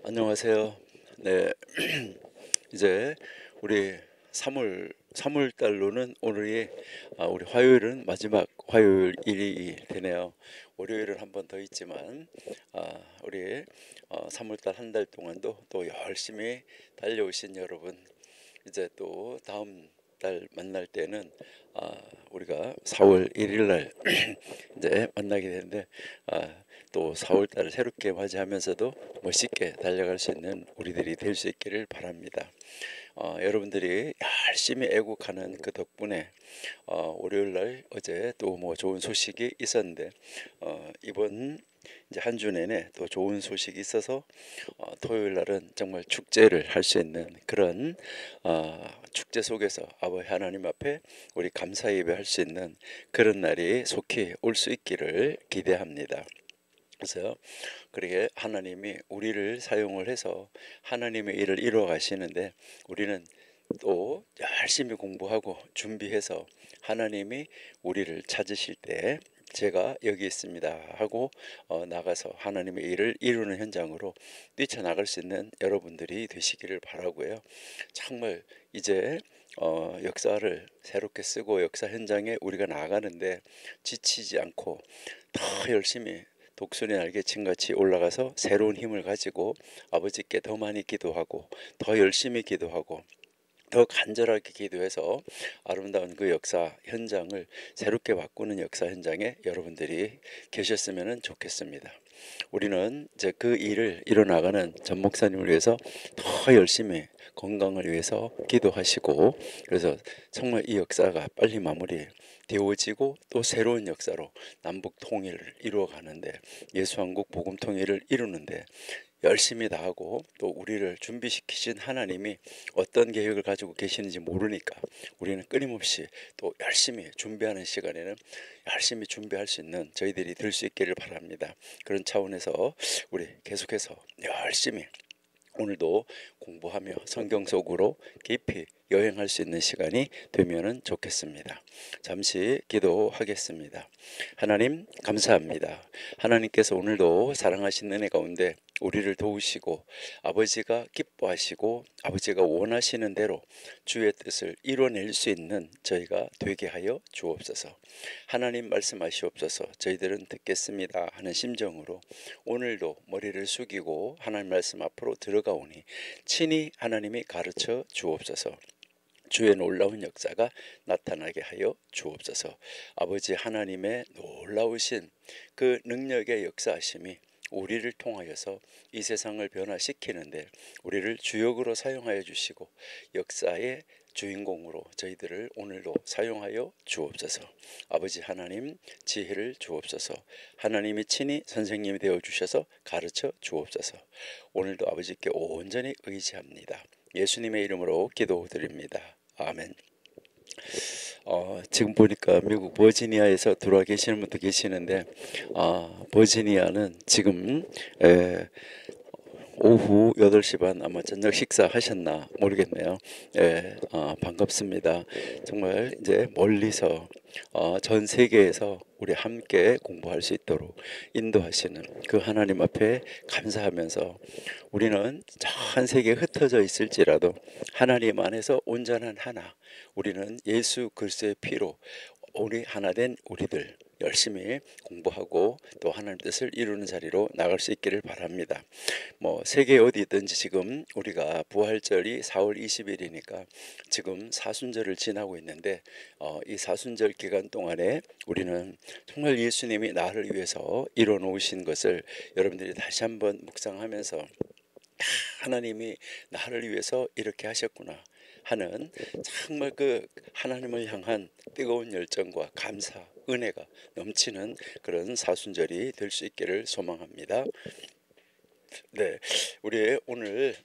안녕하세요. 네, 이제 우리 3월 달로는 오늘이 우리 화요일은 마지막 화요일이 되네요. 월요일은 한 번 더 있지만 우리 3월 달 한 달 동안도 또 열심히 달려오신 여러분, 이제 또 다음 달 만날 때는 우리가 4월 1일 날 이제 만나게 되는데, 또 4월 달을 새롭게 맞이하면서도 멋있게 달려갈 수 있는 우리들이 될 수 있기를 바랍니다. 여러분들이 열심히 애국하는 그 덕분에 월요일 날 어제 또 뭐 좋은 소식이 있었는데, 이번 이제 한 주 내내 또 좋은 소식이 있어서 토요일 날은 정말 축제를 할 수 있는 그런 축제 속에서 아버지 하나님 앞에 우리 감사 예배할 수 있는 그런 날이 속히 올 수 있기를 기대합니다. 그래서 그렇게 하나님이 우리를 사용을 해서 하나님의 일을 이루어 가시는데, 우리는 또 열심히 공부하고 준비해서 하나님이 우리를 찾으실 때 제가 여기 있습니다 하고 나가서 하나님의 일을 이루는 현장으로 뛰쳐나갈 수 있는 여러분들이 되시기를 바라고요. 정말 이제 역사를 새롭게 쓰고 역사 현장에 우리가 나가는데 지치지 않고 더 열심히 독수리 날개친같이 올라가서 새로운 힘을 가지고 아버지께 더 많이 기도하고 더 열심히 기도하고 더 간절하게 기도해서 아름다운 그 역사 현장을 새롭게 바꾸는 역사 현장에 여러분들이 계셨으면 좋겠습니다. 우리는 이제 그 일을 이뤄나가는 전 목사님을 위해서 더 열심히 건강을 위해서 기도하시고, 그래서 정말 이 역사가 빨리 마무리 되어지고 또 새로운 역사로 남북 통일을 이루어 가는데, 예수한국 복음 통일을 이루는데 열심히 다하고, 또 우리를 준비시키신 하나님이 어떤 계획을 가지고 계시는지 모르니까 우리는 끊임없이 또 열심히 준비하는 시간에는 열심히 준비할 수 있는 저희들이 될 수 있기를 바랍니다. 그런 차원에서 우리 계속해서 열심히 오늘도 공부하며 성경 속으로 깊이 여행할 수 있는 시간이 되면 좋겠습니다. 잠시 기도하겠습니다. 하나님 감사합니다. 하나님께서 오늘도 사랑하신 은혜 가운데 우리를 도우시고 아버지가 기뻐하시고 아버지가 원하시는 대로 주의 뜻을 이뤄낼 수 있는 저희가 되게 하여 주옵소서. 하나님 말씀하시옵소서. 저희들은 듣겠습니다 하는 심정으로 오늘도 머리를 숙이고 하나님 말씀 앞으로 들어가오니 친히 하나님이 가르쳐 주옵소서. 주의 놀라운 역사가 나타나게 하여 주옵소서. 아버지 하나님의 놀라우신 그 능력의 역사하심이 우리를 통하여서 이 세상을 변화시키는데 우리를 주역으로 사용하여 주시고 역사의 주인공으로 저희들을 오늘도 사용하여 주옵소서. 아버지 하나님 지혜를 주옵소서. 하나님이 친히 선생님이 되어 주셔서 가르쳐 주옵소서. 오늘도 아버지께 온전히 의지합니다. 예수님의 이름으로 기도드립니다. 아멘. 지금 보니까 미국 버지니아에서 들어와 계시는 분도 계시는데, 버지니아는 지금 오후 8시 반 아마 저녁 식사 하셨나 모르겠네요. 반갑습니다. 정말 이제 멀리서 전 세계에서 우리 함께 공부할 수 있도록 인도하시는 그 하나님 앞에 감사하면서, 우리는 전 세계에 흩어져 있을지라도 하나님 안에서 온전한 하나, 우리는 예수 그리스도의 피로 우리 하나 된 우리들 열심히 공부하고 또 하나님 뜻을 이루는 자리로 나갈 수 있기를 바랍니다. 뭐 세계 어디 있든지 지금 우리가 부활절이 4월 20일이니까 지금 사순절을 지나고 있는데, 이 사순절 기간 동안에 우리는 정말 예수님이 나를 위해서 이뤄 놓으신 것을 여러분들이 다시 한번 묵상하면서 하나님이 나를 위해서 이렇게 하셨구나 하는 정말 그 하나님을 향한 뜨거운 열정과 감사, 은혜가 넘치는 그런 사순절이 될 수 있기를 소망합니다. 네, 우리 오늘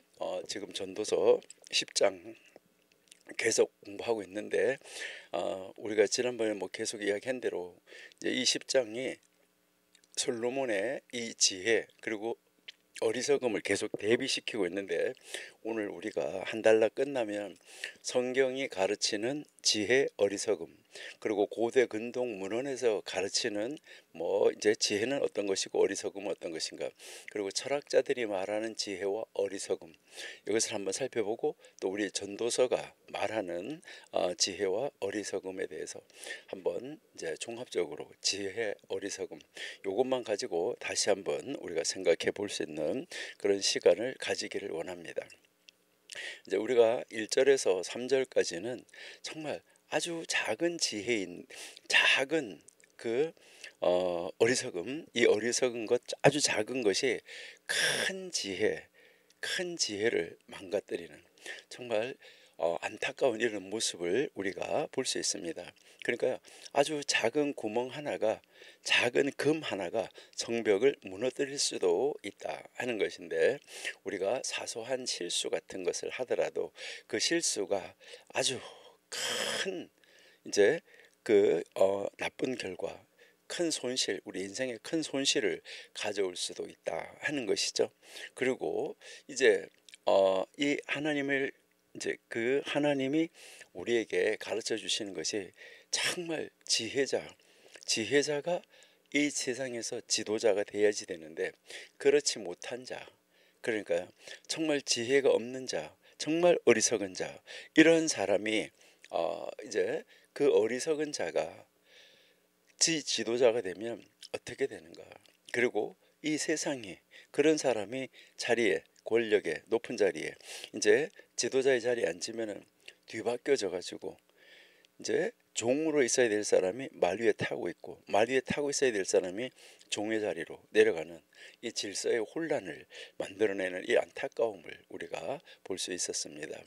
지금 전도서 10장 계속 공부하고 있는데, 우리가 지난번에 뭐 계속 이야기한 대로 이제 이 10장이 솔로몬의 이 지혜 그리고 어리석음을 계속 대비시키고 있는데, 오늘 우리가 한 달락 끝나면 성경이 가르치는 지혜 어리석음, 그리고 고대 근동 문헌에서 가르치는 뭐 이제 지혜는 어떤 것이고 어리석음은 어떤 것인가, 그리고 철학자들이 말하는 지혜와 어리석음, 이것을 한번 살펴보고 또 우리 전도서가 말하는 지혜와 어리석음에 대해서 한번 이제 종합적으로 지혜 어리석음 이것만 가지고 다시 한번 우리가 생각해 볼 수 있는 그런 시간을 가지기를 원합니다. 이제 우리가 1절에서 3절까지는 정말 아주 작은 지혜인 작은 그 어리석음, 이 어리석은 것 아주 작은 것이 큰 지혜, 큰 지혜를 망가뜨리는 정말 안타까운 이런 모습을 우리가 볼 수 있습니다. 그러니까 아주 작은 구멍 하나가, 작은 금 하나가 성벽을 무너뜨릴 수도 있다 하는 것인데, 우리가 사소한 실수 같은 것을 하더라도 그 실수가 아주 큰 이제 그 나쁜 결과, 큰 손실, 우리 인생의 큰 손실을 가져올 수도 있다 하는 것이죠. 그리고 이제 이 하나님을 이제 그 하나님이 우리에게 가르쳐 주시는 것이 정말 지혜자가 이 세상에서 지도자가 돼야지 되는데, 그렇지 못한 자, 그러니까 정말 지혜가 없는 자, 정말 어리석은 자, 이런 사람이 이제 그 어리석은 자가 지도자가 되면 어떻게 되는가? 그리고 이 세상에 그런 사람이 자리에, 권력에, 높은 자리에 이제 지도자의 자리에 앉으면은 뒤바뀌어져 가지고 이제 종으로 있어야 될 사람이 말 위에 타고 있고, 말 위에 타고 있어야 될 사람이 종의 자리로 내려가는 이 질서의 혼란을 만들어내는 이 안타까움을 우리가 볼 수 있었습니다.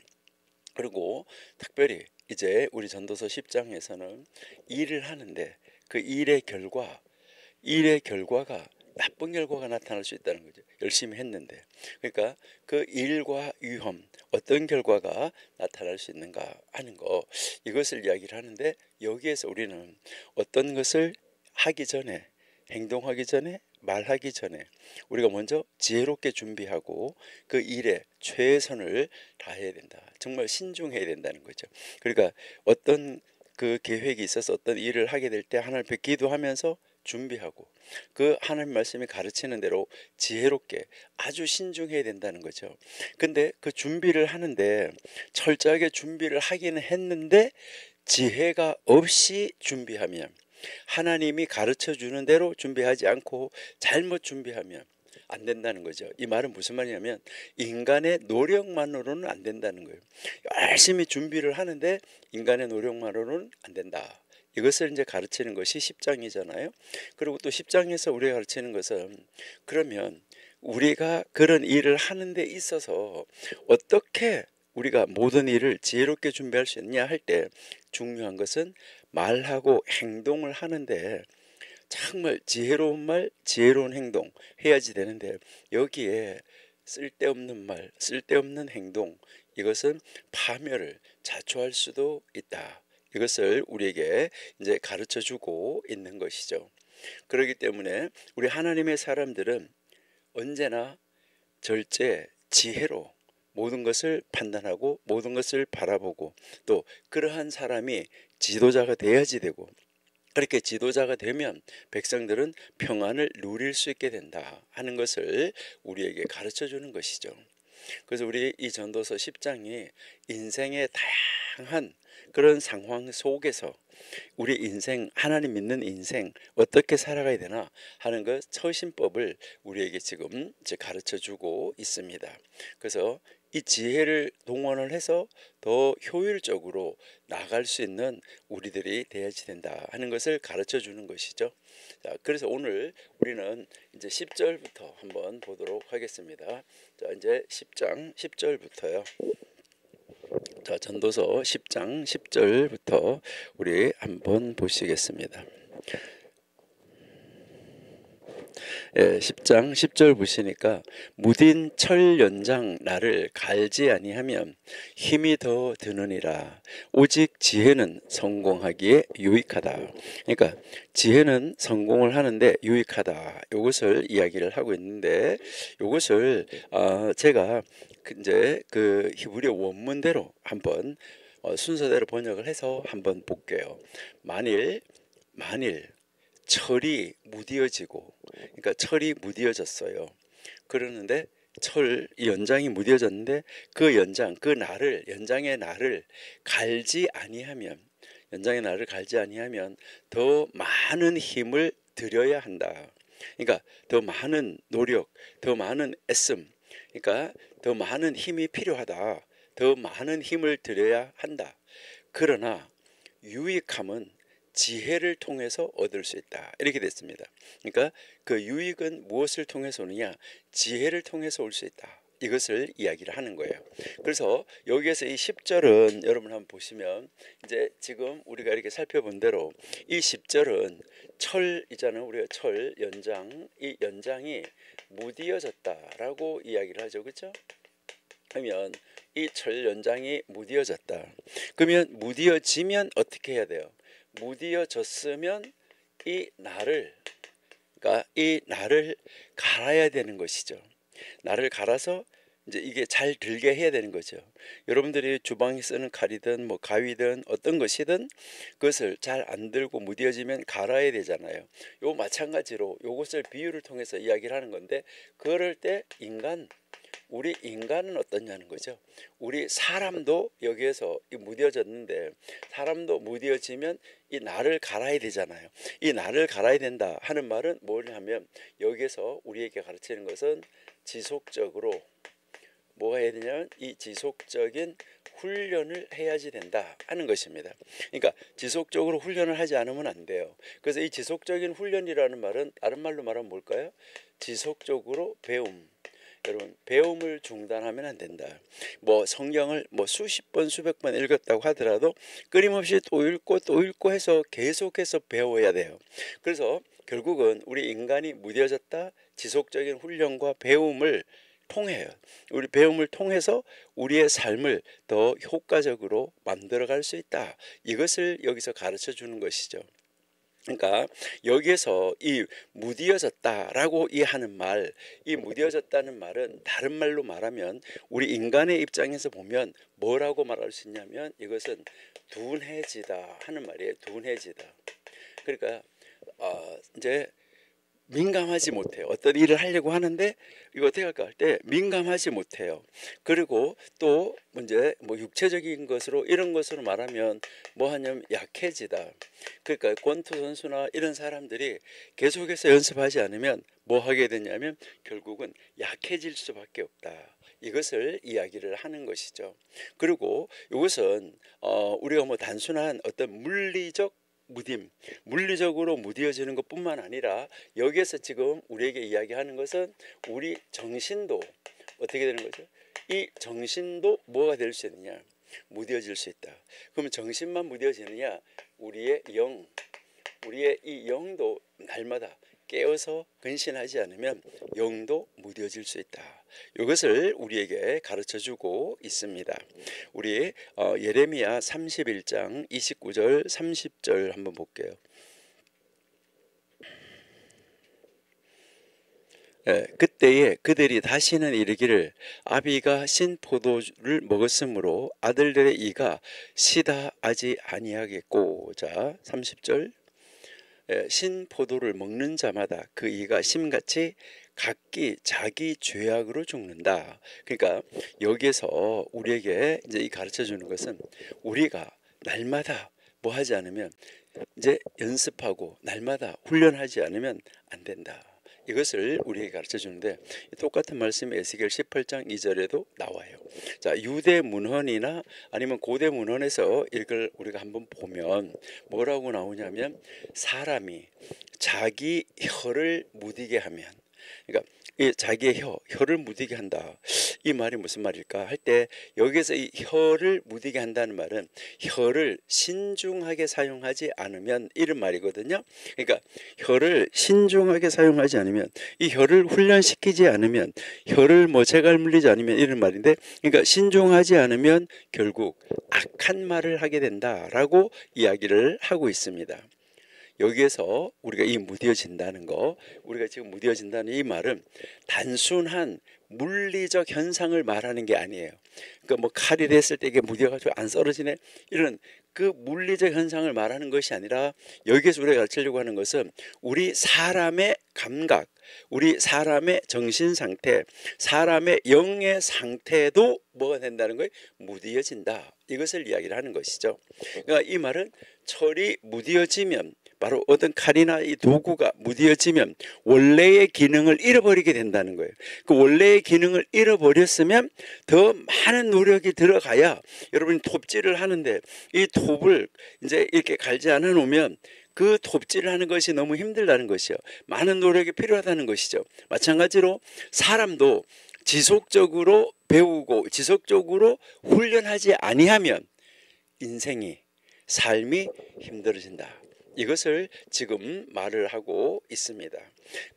그리고 특별히 이제 우리 전도서 10장에서는 일을 하는데 그 일의 결과가 나쁜 결과가 나타날 수 있다는 거죠. 열심히 했는데. 그러니까 그 일과 위험, 어떤 결과가 나타날 수 있는가 하는 거, 이것을 이야기를 하는데, 여기에서 우리는 어떤 것을 하기 전에, 행동하기 전에, 말하기 전에 우리가 먼저 지혜롭게 준비하고 그 일에 최선을 다해야 된다. 정말 신중해야 된다는 거죠. 그러니까 어떤 그 계획이 있어서 어떤 일을 하게 될 때 하나님께 기도하면서 준비하고, 그 하나님 말씀이 가르치는 대로 지혜롭게 아주 신중해야 된다는 거죠. 근데 그 준비를 하는데 철저하게 준비를 하기는 했는데 지혜가 없이 준비하면, 하나님이 가르쳐 주는 대로 준비하지 않고 잘못 준비하면 안 된다는 거죠. 이 말은 무슨 말이냐면 인간의 노력만으로는 안 된다는 거예요. 열심히 준비를 하는데 인간의 노력만으로는 안 된다. 이것을 이제 가르치는 것이 10장이잖아요. 그리고 또 10장에서 우리가 가르치는 것은, 그러면 우리가 그런 일을 하는 데 있어서 어떻게 우리가 모든 일을 지혜롭게 준비할 수 있냐 할 때, 중요한 것은 말하고 행동을 하는데 정말 지혜로운 말, 지혜로운 행동 해야지 되는데, 여기에 쓸데없는 말, 쓸데없는 행동, 이것은 파멸을 자초할 수도 있다. 이것을 우리에게 이제 가르쳐 주고 있는 것이죠. 그렇기 때문에 우리 하나님의 사람들은 언제나 절제, 지혜로 모든 것을 판단하고 모든 것을 바라보고, 또 그러한 사람이 지도자가 돼야지 되고, 그렇게 지도자가 되면 백성들은 평안을 누릴 수 있게 된다 하는 것을 우리에게 가르쳐 주는 것이죠. 그래서 우리 이 전도서 10장이 인생의 다양한 그런 상황 속에서 우리 인생, 하나님 믿는 인생 어떻게 살아가야 되나 하는 것 처신법을 우리에게 지금 이제 가르쳐 주고 있습니다. 그래서 이 지혜를 동원을 해서 더 효율적으로 나갈 수 있는 우리들이 되어야지 된다 하는 것을 가르쳐 주는 것이죠. 자, 그래서 오늘 우리는 이제 10절부터 한번 보도록 하겠습니다. 자, 이제 10장 10절부터요. 자, 전도서 10장 10절부터 우리 한번 보시겠습니다. 10장 10절 보시니까 무딘 철 연장 나를 갈지 아니하면 힘이 더 드느니라. 오직 지혜는 성공하기에 유익하다. 그러니까 지혜는 성공을 하는데 유익하다. 이것을 이야기를 하고 있는데 이것을 제가 이제 그 히브리어 원문대로 한번 순서대로 번역을 해서 한번 볼게요. 만일 철이 무뎌지고, 그러니까 철이 무뎌졌어요. 그러는데 이 연장이 무뎌졌는데 그 연장의 날을 갈지 아니하면, 더 많은 힘을 들여야 한다. 그러니까 더 많은 노력, 더 많은 애씀, 그러니까 더 많은 힘이 필요하다. 더 많은 힘을 들여야 한다. 그러나 유익함은 지혜를 통해서 얻을 수 있다. 이렇게 됐습니다. 그러니까 그 유익은 무엇을 통해서 오느냐? 지혜를 통해서 올 수 있다. 이것을 이야기를 하는 거예요. 그래서 여기에서 이 10절은 여러분 한번 보시면 이제 지금 우리가 이렇게 살펴본 대로 이 10절은 철이잖아요. 우리가 철 연장, 이 연장이 무디어졌다라고 이야기를 하죠. 그렇죠? 그러면 이 철 연장이 무디어졌다. 그러면 무디어지면 어떻게 해야 돼요? 무디어졌으면 이 날을 갈아야 되는 것이죠. 날을 갈아서 이제 이게 잘 들게 해야 되는 거죠. 여러분들이 주방에 쓰는 칼이든 뭐 가위든 어떤 것이든 그것을 잘 안 들고 무뎌지면 갈아야 되잖아요. 요 마찬가지로 요것을 비유를 통해서 이야기를 하는 건데, 그럴 때 우리 인간은 어떠냐는 거죠. 우리 사람도 여기에서 무뎌졌는데, 사람도 무뎌지면 이 날을 갈아야 되잖아요. 이 날을 갈아야 된다 하는 말은 뭐냐면, 여기에서 우리에게 가르치는 것은 지속적으로 뭐가 해야 되냐면 이 지속적인 훈련을 해야지 된다 하는 것입니다. 그러니까 지속적으로 훈련을 하지 않으면 안 돼요. 그래서 이 지속적인 훈련이라는 말은 다른 말로 말하면 뭘까요? 지속적으로 배움. 여러분, 배움을 중단하면 안 된다. 뭐 성경을 뭐 수십 번 수백 번 읽었다고 하더라도 끊임없이 또 읽고 해서 계속해서 배워야 돼요. 그래서 결국은 우리 인간이 무뎌졌다, 지속적인 훈련과 배움을 통해요. 우리 배움을 통해서 우리의 삶을 더 효과적으로 만들어갈 수 있다. 이것을 여기서 가르쳐 주는 것이죠. 그러니까 여기에서 이 무디어졌다라고 하는 말, 이 무디어졌다는 말은 다른 말로 말하면 우리 인간의 입장에서 보면 뭐라고 말할 수 있냐면, 이것은 둔해지다 하는 말이에요. 둔해지다. 그러니까 이제 민감하지 못해요. 어떤 일을 하려고 하는데 이거 어떻게 할까 할 때 민감하지 못해요. 그리고 또 이제 뭐 육체적인 것으로 이런 것으로 말하면 뭐 하냐면 약해지다. 그러니까 권투 선수나 이런 사람들이 계속해서 연습하지 않으면 뭐 하게 되냐면 결국은 약해질 수밖에 없다. 이것을 이야기를 하는 것이죠. 그리고 이것은 우리가 뭐 단순한 어떤 물리적으로 무뎌지는 것뿐만 아니라 여기에서 지금 우리에게 이야기하는 것은 우리 정신도 어떻게 되는 거죠? 이 정신도 뭐가 될 수 있느냐? 무뎌질 수 있다. 그러면 정신만 무뎌지느냐? 우리의 이 영도 날마다 깨어서 근신하지 않으면 영도 무뎌질 수 있다. 이것을 우리에게 가르쳐주고 있습니다. 우리 예레미야 31장 29절 30절 한번 볼게요. 그때에 그들이 다시는 이르기를 아비가 신 포도를 먹었으므로 아들들의 이가 시다 하지 아니하겠고. 자 30절 신 포도를 먹는 자마다 그 이가 심같이 각기 자기 죄악으로 죽는다. 그러니까 여기에서 우리에게 이제 이 가르쳐 주는 것은 우리가 날마다 뭐 하지 않으면 이제 연습하고 날마다 훈련하지 않으면 안 된다. 이것을 우리에게 가르쳐 주는데 똑같은 말씀이 에스겔 18장 2절에도 나와요. 자, 유대 문헌이나 아니면 고대 문헌에서 이걸 우리가 한번 보면 뭐라고 나오냐면 사람이 자기 혀를 무디게 하면 그러니까 이 자기의 혀를 무디게 한다. 이 말이 무슨 말일까 할 때 여기서 이 혀를 무디게 한다는 말은 혀를 신중하게 사용하지 않으면 이런 말이거든요. 그러니까 혀를 신중하게 사용하지 않으면 이 혀를 훈련시키지 않으면 혀를 뭐 재갈 물리지 않으면 이런 말인데 그러니까 신중하지 않으면 결국 악한 말을 하게 된다라고 이야기를 하고 있습니다. 여기에서 우리가 이 무뎌진다는 거, 우리가 지금 무뎌진다는 이 말은 단순한 물리적 현상을 말하는 게 아니에요. 그러니까 뭐 칼이 됐을 때 이게 무뎌가지고 안 썰어지네 이런 그 물리적 현상을 말하는 것이 아니라 여기에서 우리가 가르치려고 하는 것은 우리 사람의 감각, 우리 사람의 정신 상태, 사람의 영의 상태도 뭐가 된다는 거예요? 무뎌진다. 이것을 이야기를 하는 것이죠. 그러니까 이 말은 철이 무뎌지면 바로 어떤 칼이나 이 도구가 무뎌지면 원래의 기능을 잃어버리게 된다는 거예요. 그 원래의 기능을 잃어버렸으면 더 많은 노력이 들어가야 여러분이 톱질을 하는데 이 톱을 이제 이렇게 갈지 않아 놓으면 그 톱질을 하는 것이 너무 힘들다는 것이요. 많은 노력이 필요하다는 것이죠. 마찬가지로 사람도 지속적으로 배우고 지속적으로 훈련하지 아니하면 인생이 삶이 힘들어진다. 이것을 지금 말을 하고 있습니다.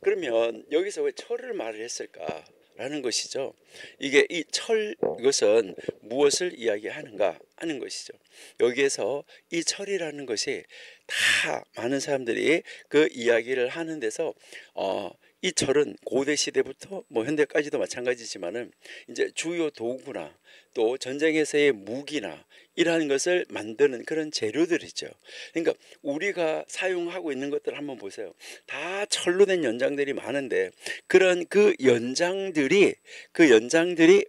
그러면 여기서 왜 철을 말을 했을까라는 것이죠. 이게 이 철 이것은 무엇을 이야기하는가 하는 것이죠. 여기에서 이 철이라는 것이 다 많은 사람들이 그 이야기를 하는 데서 이 철은 고대 시대부터 뭐 현대까지도 마찬가지지만은 이제 주요 도구나 또 전쟁에서의 무기나 이러한 것을 만드는 그런 재료들이죠. 그러니까 우리가 사용하고 있는 것들 한번 보세요. 다 철로 된 연장들이 많은데 그런 그 연장들이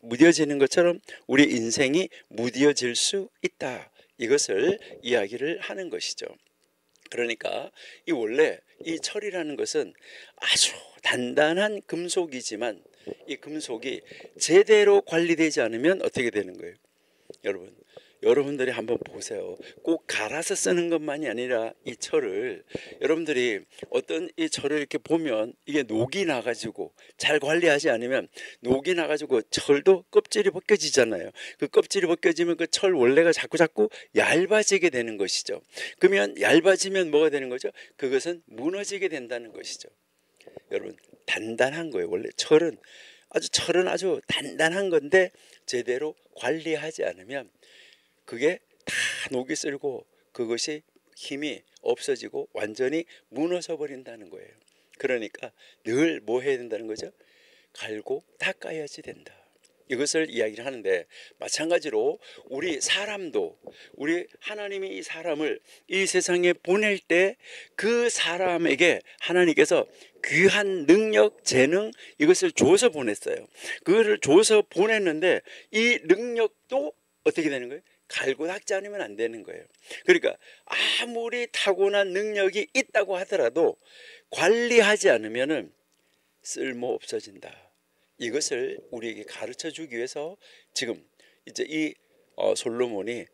무뎌지는 것처럼 우리 인생이 무뎌질 수 있다. 이것을 이야기를 하는 것이죠. 그러니까 이 원래 이 철이라는 것은 아주 단단한 금속이지만 이 금속이 제대로 관리되지 않으면 어떻게 되는 거예요? 여러분들이 한번 보세요. 꼭 갈아서 쓰는 것만이 아니라 이 철을 여러분들이 어떤 이 철을 이렇게 보면 이게 녹이 나가지고 잘 관리하지 않으면 녹이 나가지고 철도 껍질이 벗겨지잖아요. 그 껍질이 벗겨지면 그 철 원래가 자꾸 얇아지게 되는 것이죠. 그러면 얇아지면 뭐가 되는 거죠? 그것은 무너지게 된다는 것이죠. 여러분 단단한 거예요. 원래 철은 아주 단단한 건데 제대로 관리하지 않으면 그게 다 녹이 쓸고 그것이 힘이 없어지고 완전히 무너져 버린다는 거예요. 그러니까 늘 뭐 해야 된다는 거죠? 갈고 닦아야지 된다. 이것을 이야기를 하는데 마찬가지로 우리 사람도 우리 하나님이 이 사람을 이 세상에 보낼 때 그 사람에게 하나님께서 귀한 능력, 재능 이것을 줘서 보냈어요. 그거를 줘서 보냈는데 이 능력도 어떻게 되는 거예요? 갈고 닦지 않으면 안 되는 거예요. 그러니까 아무리 타고난 능력이 있다고 하더라도 관리하지 않으면 쓸모 없어진다. 이것을 우리에게 가르쳐 주기 위해서 지금 이제 이 솔로몬이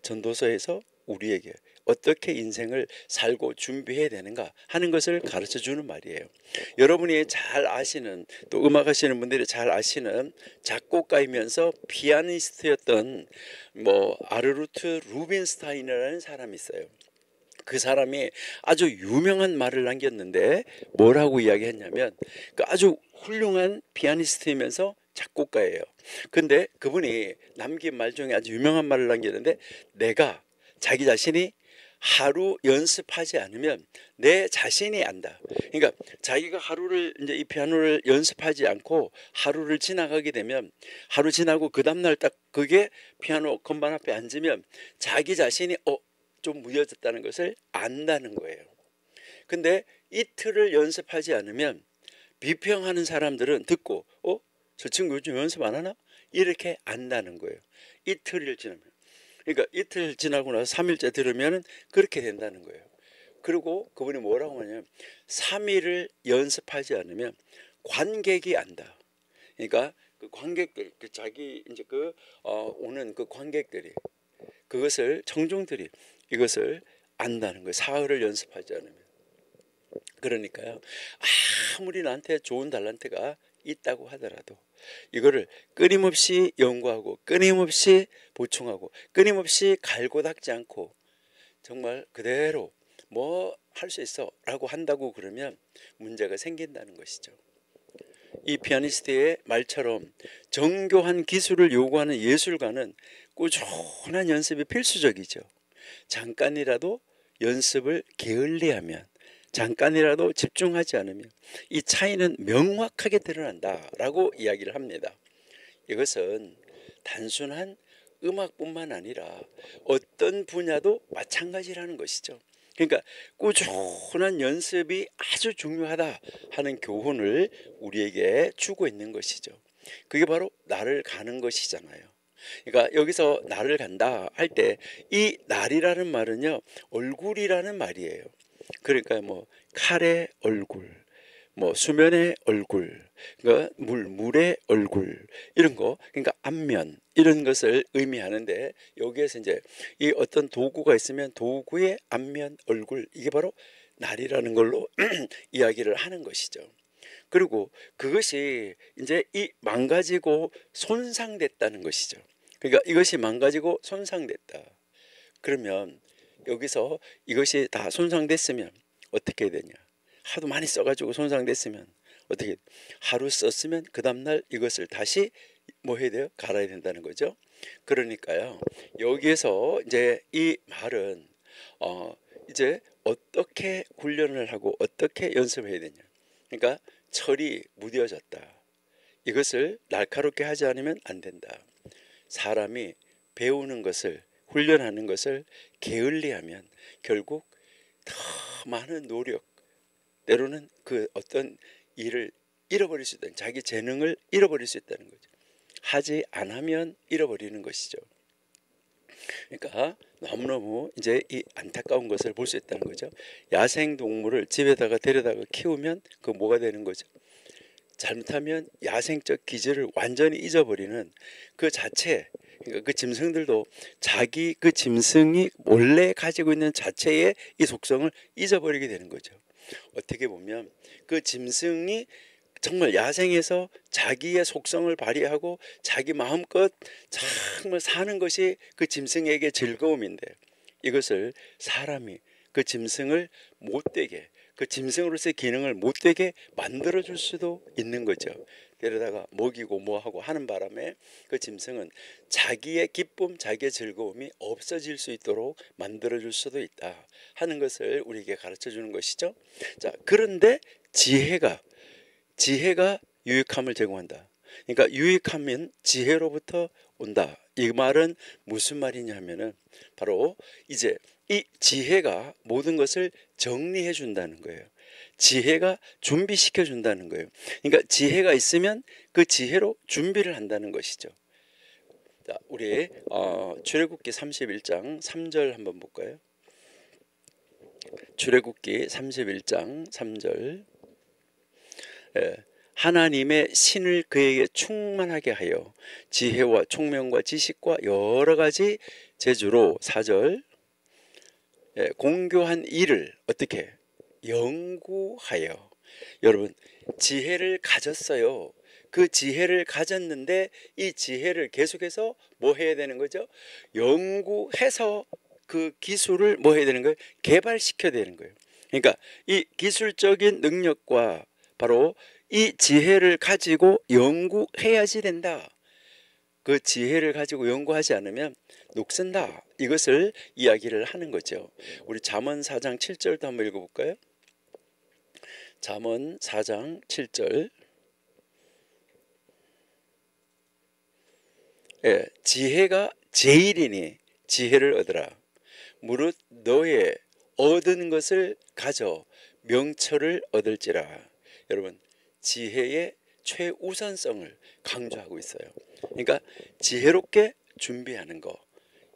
전도서에서 우리에게 어떻게 인생을 살고 준비해야 되는가 하는 것을 가르쳐 주는 말이에요. 여러분이 잘 아시는 또 음악하시는 분들이 잘 아시는 작곡가이면서 피아니스트였던 뭐 아르루트 루빈스타인이라는 사람이 있어요. 그 사람이 아주 유명한 말을 남겼는데 뭐라고 이야기했냐면 그 아주 훌륭한 피아니스트이면서 작곡가예요. 근데 그분이 남긴 말 중에 아주 유명한 말을 남겼는데 내가 자기 자신이 하루 연습하지 않으면 내 자신이 안다. 그러니까 자기가 하루를 이제 이 피아노를 연습하지 않고 하루를 지나가게 되면 하루 지나고 그 다음날 딱 그게 피아노 건반 앞에 앉으면 자기 자신이 좀 무뎌졌다는 것을 안다는 거예요. 근데 이틀을 연습하지 않으면 비평하는 사람들은 듣고 저 친구 요즘 연습 안 하나? 이렇게 안다는 거예요. 이틀을 지나면. 그러니까 이틀 지나고 나서 3일째 들으면 그렇게 된다는 거예요. 그리고 그분이 뭐라고 하냐면 3일을 연습하지 않으면 관객이 안다. 그러니까 그 관객들, 그 자기 이제 오는 그 관객들이 그것을 청중들이 이것을 안다는 거예요. 사흘을 연습하지 않으면. 그러니까요. 아무리 나한테 좋은 달란트가 있다고 하더라도 이거를 끊임없이 연구하고 끊임없이 보충하고 끊임없이 갈고 닦지 않고 정말 그대로 뭐 할 수 있어 라고 한다고 그러면 문제가 생긴다는 것이죠. 이 피아니스트의 말처럼 정교한 기술을 요구하는 예술가는 꾸준한 연습이 필수적이죠. 잠깐이라도 연습을 게을리하면, 잠깐이라도 집중하지 않으면 이 차이는 명확하게 드러난다라고 이야기를 합니다. 이것은 단순한 음악뿐만 아니라 어떤 분야도 마찬가지라는 것이죠. 그러니까 꾸준한 연습이 아주 중요하다 하는 교훈을 우리에게 주고 있는 것이죠. 그게 바로 나를 가는 것이잖아요. 그러니까 여기서 나를 간다 할 때 이 날이라는 말은요, 얼굴이라는 말이에요. 그러니까 뭐 칼의 얼굴, 뭐 수면의 얼굴, 그러니까 물의 얼굴 이런 거, 그러니까 앞면 이런 것을 의미하는데, 여기에서 이제 이 어떤 도구가 있으면 도구의 앞면 얼굴, 이게 바로 날이라는 걸로 이야기를 하는 것이죠. 그리고 그것이 이제 이 망가지고 손상됐다는 것이죠. 그러니까 이것이 망가지고 손상됐다. 그러면 여기서 이것이 다 손상됐으면 어떻게 해야 되냐? 하도 많이 써가지고 손상됐으면 어떻게? 하루 썼으면 그 다음날 이것을 다시 뭐 해야 돼요? 갈아야 된다는 거죠. 그러니까요, 여기에서 이제 이 말은 이제 어떻게 훈련을 하고 어떻게 연습을 해야 되냐? 그러니까 철이 무뎌졌다. 이것을 날카롭게 하지 않으면 안 된다. 사람이 배우는 것을, 훈련하는 것을 게을리하면 결국 더 많은 노력, 때로는 그 어떤 일을 잃어버릴 수 있다는, 자기 재능을 잃어버릴 수 있다는 거죠. 하지 않으면 잃어버리는 것이죠. 그러니까 너무너무 이제 이 안타까운 것을 볼 수 있다는 거죠. 야생 동물을 집에다가 데려다가 키우면 그 뭐가 되는 거죠? 잘못하면 야생적 기질을 완전히 잊어버리는 그 자체, 그러니까 그 짐승들도 자기 그 짐승이 원래 가지고 있는 자체의 이 속성을 잊어버리게 되는 거죠. 어떻게 보면 그 짐승이 정말 야생에서 자기의 속성을 발휘하고 자기 마음껏 정말 사는 것이 그 짐승에게 즐거움인데, 이것을 사람이 그 짐승을 못되게, 그 짐승으로서의 기능을 못되게 만들어줄 수도 있는 거죠. 데려다가 먹이고 뭐하고 하는 바람에 그 짐승은 자기의 기쁨, 자기의 즐거움이 없어질 수 있도록 만들어줄 수도 있다 하는 것을 우리에게 가르쳐 주는 것이죠. 자, 그런데 지혜가 유익함을 제공한다. 그러니까 유익함은 지혜로부터 온다. 이 말은 무슨 말이냐 하면은 바로 이제 이 지혜가 모든 것을 정리해 준다는 거예요. 지혜가 준비시켜 준다는 거예요. 그러니까 지혜가 있으면 그 지혜로 준비를 한다는 것이죠. 자, 우리 출애굽기 31장 3절 한번 볼까요? 출애굽기 31장 3절. 하나님의 신을 그에게 충만하게 하여 지혜와 총명과 지식과 여러 가지 재주로 4절 공교한 일을 어떻게 연구하여. 여러분, 지혜를 가졌어요. 그 지혜를 가졌는데 이 지혜를 계속해서 뭐 해야 되는 거죠? 연구해서 그 기술을 뭐 해야 되는 거예요? 개발시켜야 되는 거예요. 그러니까 이 기술적인 능력과 바로 이 지혜를 가지고 연구해야지 된다. 그 지혜를 가지고 연구하지 않으면 녹슨다. 이것을 이야기를 하는 거죠. 우리 잠언 4장 7절도 한번 읽어볼까요? 잠언 4장 7절. 지혜가 제일이니 지혜를 얻으라. 무릇 너의 얻은 것을 가져 명철을 얻을지라. 여러분, 지혜의 최우선성을 강조하고 있어요. 그러니까 지혜롭게 준비하는 거,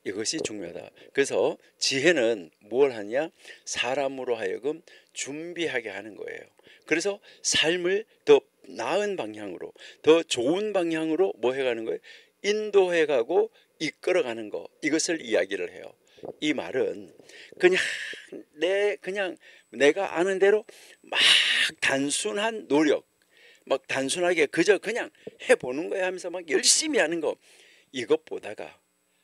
이것이 중요하다. 그래서 지혜는 뭘 하냐? 사람으로 하여금 준비하게 하는 거예요. 그래서 삶을 더 나은 방향으로, 더 좋은 방향으로 뭐 해가는 거예요? 인도해가고 이끌어가는 거, 이것을 이야기를 해요. 이 말은 그냥 그냥 내가 아는 대로 막 단순한 노력, 막 단순하게 그저 그냥 해보는 거야 하면서 막 열심히 하는 거, 이것보다가,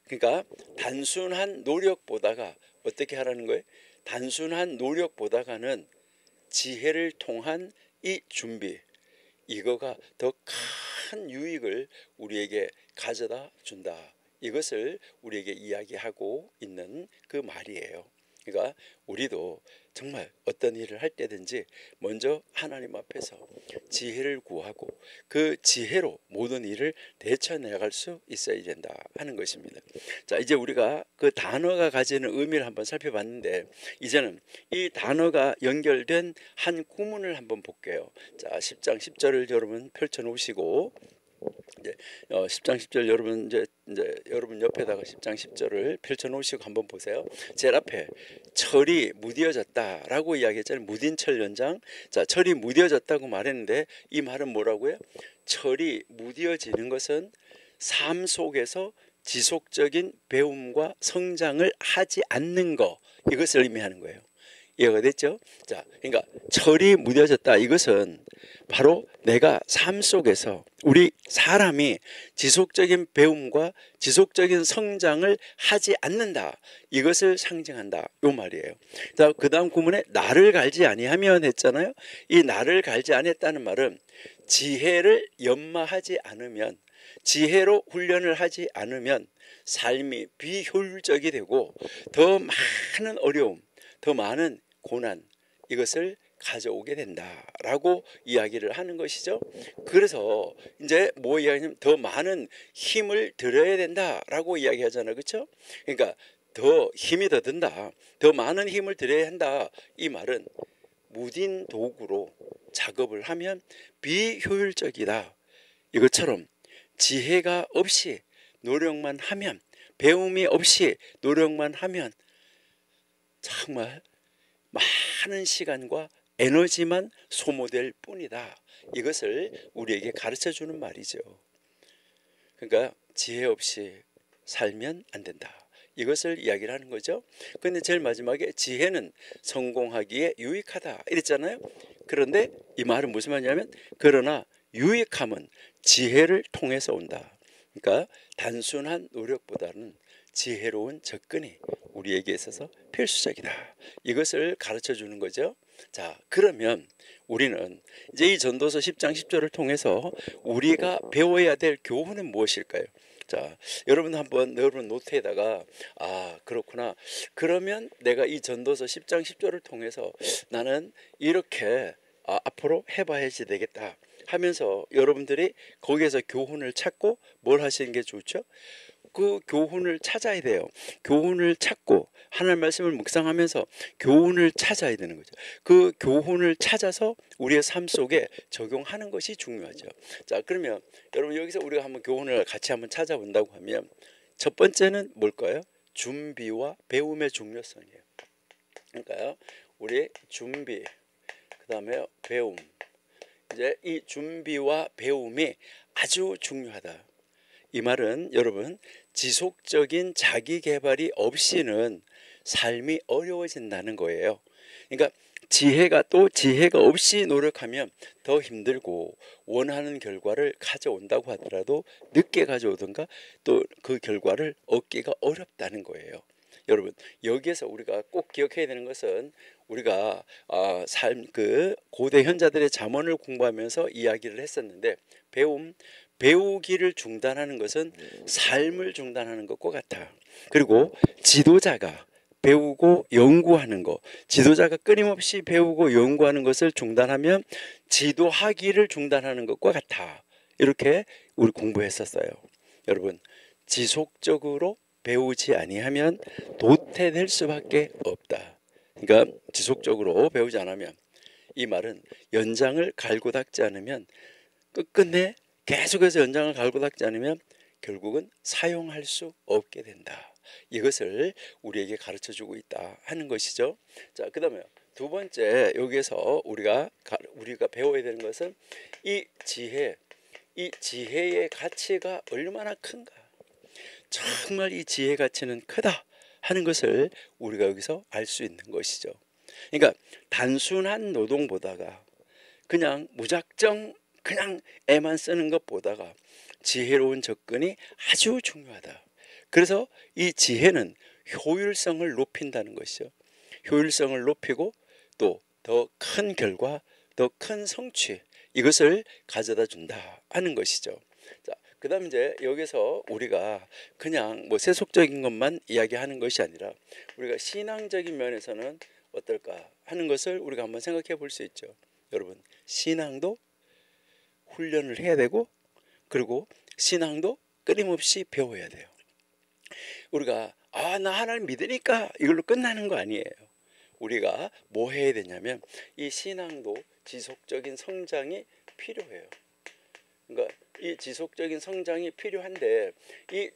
그러니까 단순한 노력보다가 어떻게 하라는 거예요? 단순한 노력보다가는 지혜를 통한 이 준비, 이거가 더 큰 유익을 우리에게 가져다 준다. 이것을 우리에게 이야기하고 있는 그 말이에요. 그러니까 우리도 정말 어떤 일을 할 때든지 먼저 하나님 앞에서 지혜를 구하고 그 지혜로 모든 일을 대처해나갈 수 있어야 된다 하는 것입니다. 자, 이제 우리가 그 단어가 가지는 의미를 한번 살펴봤는데, 이제는 이 단어가 연결된 한 구문을 한번 볼게요. 자, 10장 10절을 여러분 펼쳐놓으시고, 이제 10장 10절 여러분 이제 여러분 옆에다가 10장 10절을 펼쳐 놓으시고 한번 보세요. 제일 앞에 철이 무뎌졌다라고 이야기했잖아요. 무딘 철 연장. 자, 철이 무뎌졌다고 말했는데 이 말은 뭐라고요? 철이 무뎌지는 것은 삶 속에서 지속적인 배움과 성장을 하지 않는 것, 이것을 의미하는 거예요. 이해가 됐죠? 자, 그러니까 철이 무뎌졌다, 이것은 바로 내가 삶 속에서 우리 사람이 지속적인 배움과 지속적인 성장을 하지 않는다, 이것을 상징한다, 요 말이에요. 자, 그 다음 구문에 나를 갈지 아니하면 했잖아요. 이 나를 갈지 않았다는 말은 지혜를 연마하지 않으면, 지혜로 훈련을 하지 않으면 삶이 비효율적이 되고 더 많은 어려움, 더 많은 고난, 이것을 가져오게 된다라고 이야기를 하는 것이죠. 그래서 이제 뭐 이야기냐면 더 많은 힘을 들여야 된다라고 이야기하잖아요. 그렇죠? 그러니까 더 힘이 더 든다, 더 많은 힘을 들여야 한다, 이 말은 무딘 도구로 작업을 하면 비효율적이다, 이것처럼 지혜가 없이 노력만 하면, 배움이 없이 노력만 하면 정말 많은 시간과 에너지만 소모될 뿐이다, 이것을 우리에게 가르쳐 주는 말이죠. 그러니까 지혜 없이 살면 안 된다, 이것을 이야기를 하는 거죠. 그런데 제일 마지막에 지혜는 성공하기에 유익하다 이랬잖아요. 그런데 이 말은 무슨 말이냐면, 그러나 유익함은 지혜를 통해서 온다. 그러니까 단순한 노력보다는 지혜로운 접근이 우리에게 있어서 필수적이다, 이것을 가르쳐 주는 거죠. 자, 그러면 우리는 이제 이 전도서 10장 10절을 통해서 우리가 배워야 될 교훈은 무엇일까요? 자, 여러분 한번 여러분 노트에다가, 아, 그렇구나, 그러면 내가 이 전도서 10장 10절을 통해서 나는 이렇게 앞으로 해봐야지 되겠다 하면서 여러분들이 거기에서 교훈을 찾고 뭘 하시는 게 좋죠? 그 교훈을 찾아야 돼요. 교훈을 찾고 하나님 말씀을 묵상하면서 교훈을 찾아야 되는 거죠. 그 교훈을 찾아서 우리의 삶 속에 적용하는 것이 중요하죠. 자, 그러면 여러분 여기서 우리가 한번 교훈을 같이 한번 찾아본다고 하면, 첫 번째는 뭘까요? 준비와 배움의 중요성이에요. 그러니까요, 우리 준비, 그 다음에 배움, 이제 이 준비와 배움이 아주 중요하다. 이 말은 여러분, 지속적인 자기 개발이 없이는 삶이 어려워진다는 거예요. 그러니까 지혜가 없이 노력하면 더 힘들고 원하는 결과를 가져온다고 하더라도 늦게 가져오든가 또 그 결과를 얻기가 어렵다는 거예요. 여러분, 여기에서 우리가 꼭 기억해야 되는 것은, 우리가 그 고대 현자들의 잠언을 공부하면서 이야기를 했었는데, 배우기를 중단하는 것은 삶을 중단하는 것과 같아. 그리고 지도자가 배우고 연구하는 것, 지도자가 끊임없이 배우고 연구하는 것을 중단하면 지도하기를 중단하는 것과 같아. 이렇게 우리 공부했었어요. 여러분, 지속적으로 배우지 아니하면 도태될 수밖에 없다. 그러니까 지속적으로 배우지 않으면, 이 말은 연장을 갈고 닦지 않으면, 끝끝내 계속해서 연장을 갈고 닦지 않으면 결국은 사용할 수 없게 된다, 이것을 우리에게 가르쳐주고 있다 하는 것이죠. 자, 그 다음에 두 번째, 여기에서 우리가 배워야 되는 것은 이 지혜의 가치가 얼마나 큰가. 정말 이 지혜 가치는 크다 하는 것을 우리가 여기서 알 수 있는 것이죠. 그러니까 단순한 노동보다가 그냥 무작정 그냥 애만 쓰는 것보다가 지혜로운 접근이 아주 중요하다. 그래서 이 지혜는 효율성을 높인다는 것이죠. 효율성을 높이고 또 더 큰 결과, 더 큰 성취, 이것을 가져다 준다 하는 것이죠. 자, 그다음 이제 여기서 우리가 그냥 뭐 세속적인 것만 이야기하는 것이 아니라 우리가 신앙적인 면에서는 어떨까 하는 것을 우리가 한번 생각해 볼 수 있죠. 여러분, 신앙도 훈련을 해야 되고, 그리고 신앙도 끊임없이 배워야 돼요. 우리가 나 하나님 믿으니까 이걸로 끝나는 거 아니에요. 우리가 뭐 해야 되냐면 이 신앙도 지속적인 성장이 필요해요. 그러니까 이 지속적인 성장이 필요한데 이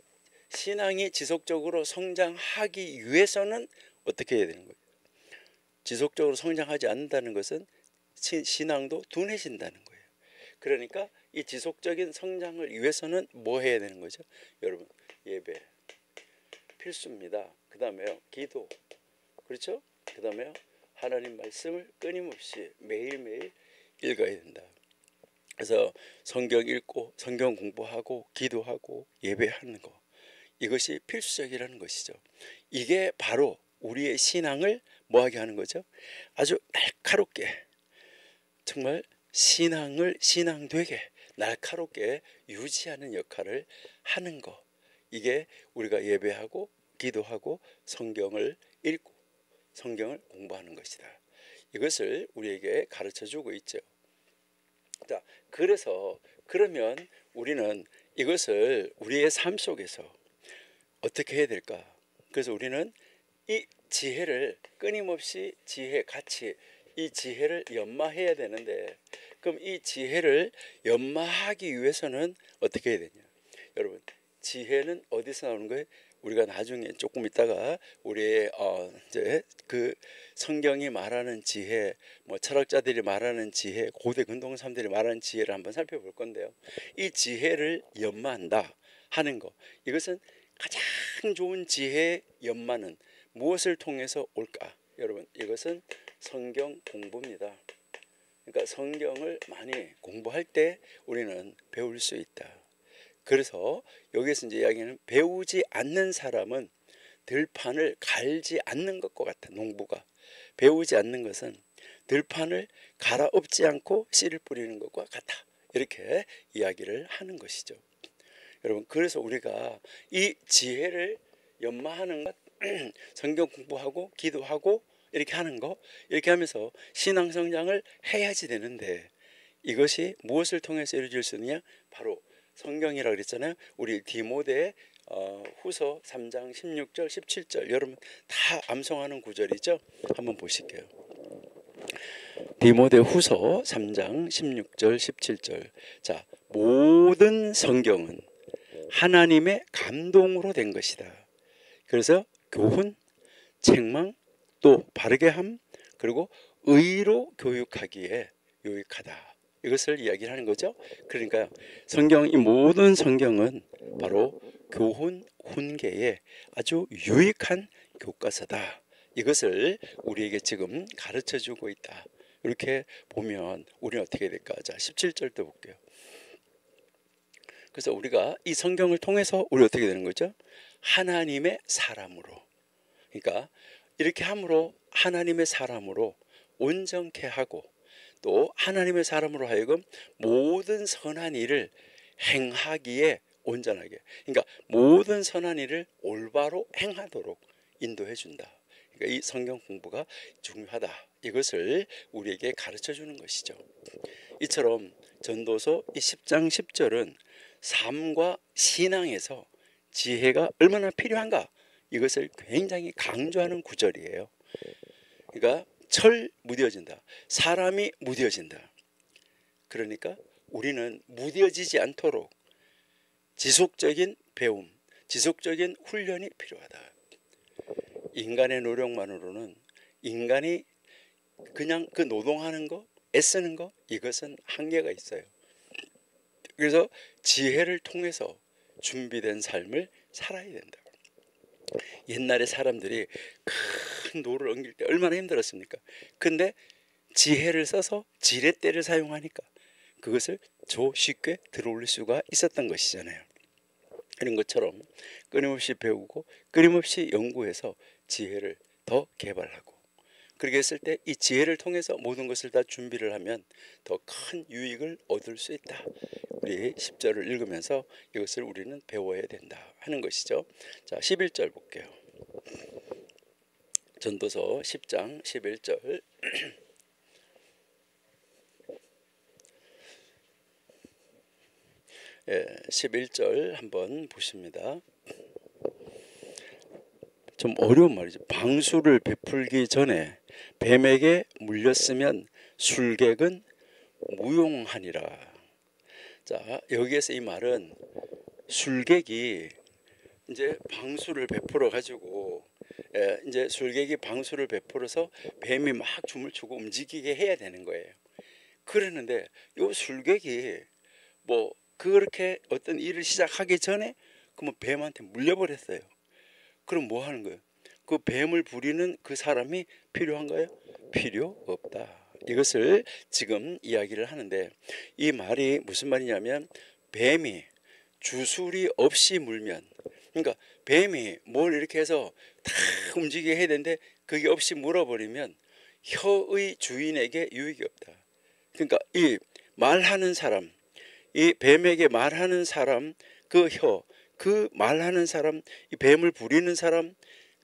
신앙이 지속적으로 성장하기 위해서는 어떻게 해야 되는 거예요? 지속적으로 성장하지 않는다는 것은 신앙도 둔해진다는 거예요. 그러니까 이 지속적인 성장을 위해서는 뭐 해야 되는 거죠? 여러분, 예배 필수입니다. 그 다음에요, 기도, 그렇죠? 그 다음에요, 하나님 말씀을 끊임없이 매일매일 읽어야 된다. 그래서 성경 읽고 성경 공부하고 기도하고 예배하는 거, 이것이 필수적이라는 것이죠. 이게 바로 우리의 신앙을 뭐하게 하는 거죠? 아주 날카롭게, 정말 신앙되게 날카롭게 유지하는 역할을 하는 거, 이게 우리가 예배하고 기도하고 성경을 읽고 성경을 공부하는 것이다. 이것을 우리에게 가르쳐주고 있죠. 자, 그래서 그러면 우리는 이것을 우리의 삶 속에서 어떻게 해야 될까? 그래서 우리는 이 지혜를 끊임없이 같이 이 지혜를 연마해야 되는데, 그럼 이 지혜를 연마하기 위해서는 어떻게 해야 되냐? 여러분, 지혜는 어디서 나오는 거예요? 우리가 나중에 조금 있다가 우리의 이제 그 성경이 말하는 지혜, 뭐 철학자들이 말하는 지혜, 고대 근동사람들이 말하는 지혜를 한번 살펴볼 건데요. 이 지혜를 연마한다 하는 거, 이것은 가장 좋은 지혜의 연마는 무엇을 통해서 올까? 여러분, 이것은 성경 공부입니다. 그러니까 성경을 많이 공부할 때 우리는 배울 수 있다. 그래서 여기서 이제 이야기는 배우지 않는 사람은 들판을 갈지 않는 것과 같아. 농부가 배우지 않는 것은 들판을 갈아엎지 않고 씨를 뿌리는 것과 같아. 이렇게 이야기를 하는 것이죠. 여러분, 그래서 우리가 이 지혜를 연마하는 것, 성경 공부하고 기도하고 이렇게 하는 거, 이렇게 하면서 신앙 성장을 해야지 되는데, 이것이 무엇을 통해서 이루어질 수 있느냐? 바로 성경이라고 그랬잖아요. 우리 디모데 후서 3장 16절 17절, 여러분 다 암송하는 구절이죠. 한번 보실게요. 디모데 후서 3장 16절 17절. 자, 모든 성경은 하나님의 감동으로 된 것이다. 그래서 교훈, 책망, 또 바르게 함, 그리고 의로 교육하기에 유익하다. 이것을 이야기를 하는 거죠. 그러니까 이 모든 성경은 바로 교훈, 훈계에 아주 유익한 교과서다. 이것을 우리에게 지금 가르쳐 주고 있다. 이렇게 보면 우리는 어떻게 될까? 자, 17절도 볼게요. 그래서 우리가 이 성경을 통해서 우리 어떻게 되는 거죠? 하나님의 사람으로, 그러니까 이렇게 함으로 하나님의 사람으로 온전케 하고, 또 하나님의 사람으로 하여금 모든 선한 일을 행하기에 온전하게, 그러니까 모든 선한 일을 올바로 행하도록 인도해 준다. 그러니까 이 성경 공부가 중요하다. 이것을 우리에게 가르쳐 주는 것이죠. 이처럼 전도서 이 10장 10절은 삶과 신앙에서 지혜가 얼마나 필요한가, 이것을 굉장히 강조하는 구절이에요. 그러니까 무뎌진다. 사람이 무뎌진다. 그러니까 우리는 무뎌지지 않도록 지속적인 배움, 지속적인 훈련이 필요하다. 인간의 노력만으로는, 인간이 그냥 그 노동하는 거, 애쓰는 거, 이것은 한계가 있어요. 그래서 지혜를 통해서 준비된 삶을 살아야 된다. 옛날에 사람들이 큰 노를 옮길 때 얼마나 힘들었습니까? 근데 지혜를 써서 지렛대를 사용하니까 그것을 쉽게 들어올릴 수가 있었던 것이잖아요. 이런 것처럼 끊임없이 배우고 끊임없이 연구해서 지혜를 더 개발하고, 그렇게 했을 때 이 지혜를 통해서 모든 것을 다 준비를 하면 더 큰 유익을 얻을 수 있다. 우리 10절을 읽으면서 이것을 우리는 배워야 된다 하는 것이죠. 자, 11절 볼게요. 전도서 10장 11절. 11절 한번 보십니다. 좀 어려운 말이죠. 방수를 베풀기 전에 뱀에게 물렸으면 술객은 무용하니라. 자, 여기에서 이 말은 술객이 이제 방수를 베풀어 가지고, 이제 술객이 방수를 베풀어서 뱀이 막 춤을 추고 움직이게 해야 되는 거예요. 그러는데 요 술객이 뭐 그렇게 어떤 일을 시작하기 전에 그러면 뱀한테 물려버렸어요. 그럼 뭐 하는 거예요? 그 뱀을 부리는 그 사람이 필요한가요? 필요 없다. 이것을 지금 이야기를 하는데, 이 말이 무슨 말이냐면 뱀이 주술이 없이 물면, 그러니까 뱀이 뭘 이렇게 해서 다 움직이게 해야 되는데 그게 없이 물어버리면 혀의 주인에게 유익이 없다. 그러니까 이 말하는 사람, 이 뱀에게 말하는 사람, 그 혀, 그 말하는 사람, 이 뱀을 부리는 사람,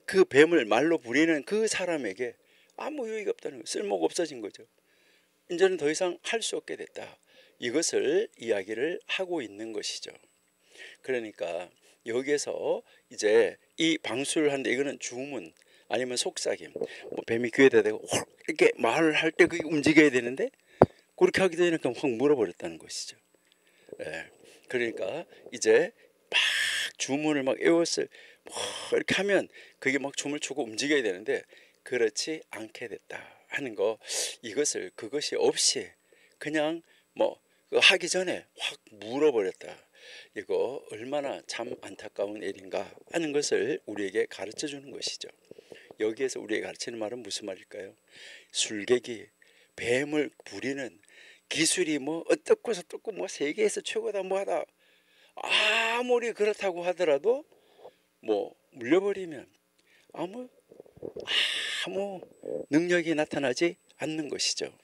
그 뱀을 말로 부리는 그 사람에게 아무 유익이 없다는 거예요. 쓸모가 없어진 거죠. 이제는 더 이상 할 수 없게 됐다. 이것을 이야기를 하고 있는 것이죠. 그러니까 여기에서 이제 이 방수를 하는데, 이거는 주문 아니면 속삭임, 뭐 뱀이 귀에다 대고 이렇게 말을 할 때 그게 움직여야 되는데 그렇게 하기 전에 그냥 확 물어버렸다는 것이죠. 그러니까 이제 막 주문을 막 외웠을 뭐 이렇게 하면 그게 막 춤을 추고 움직여야 되는데 그렇지 않게 됐다 하는 거, 이것을 그것이 없이 그냥 뭐 하기 전에 확 물어버렸다. 이거 얼마나 참 안타까운 일인가 하는 것을 우리에게 가르쳐 주는 것이죠. 여기에서 우리에게 가르치는 말은 무슨 말일까요? 술객이 뱀을 부리는 기술이 뭐 어떻고 저떻고 뭐 세계에서 최고다 뭐하다, 아무리 그렇다고 하더라도 뭐 물려버리면 아무 능력이 나타나지 않는 것이죠.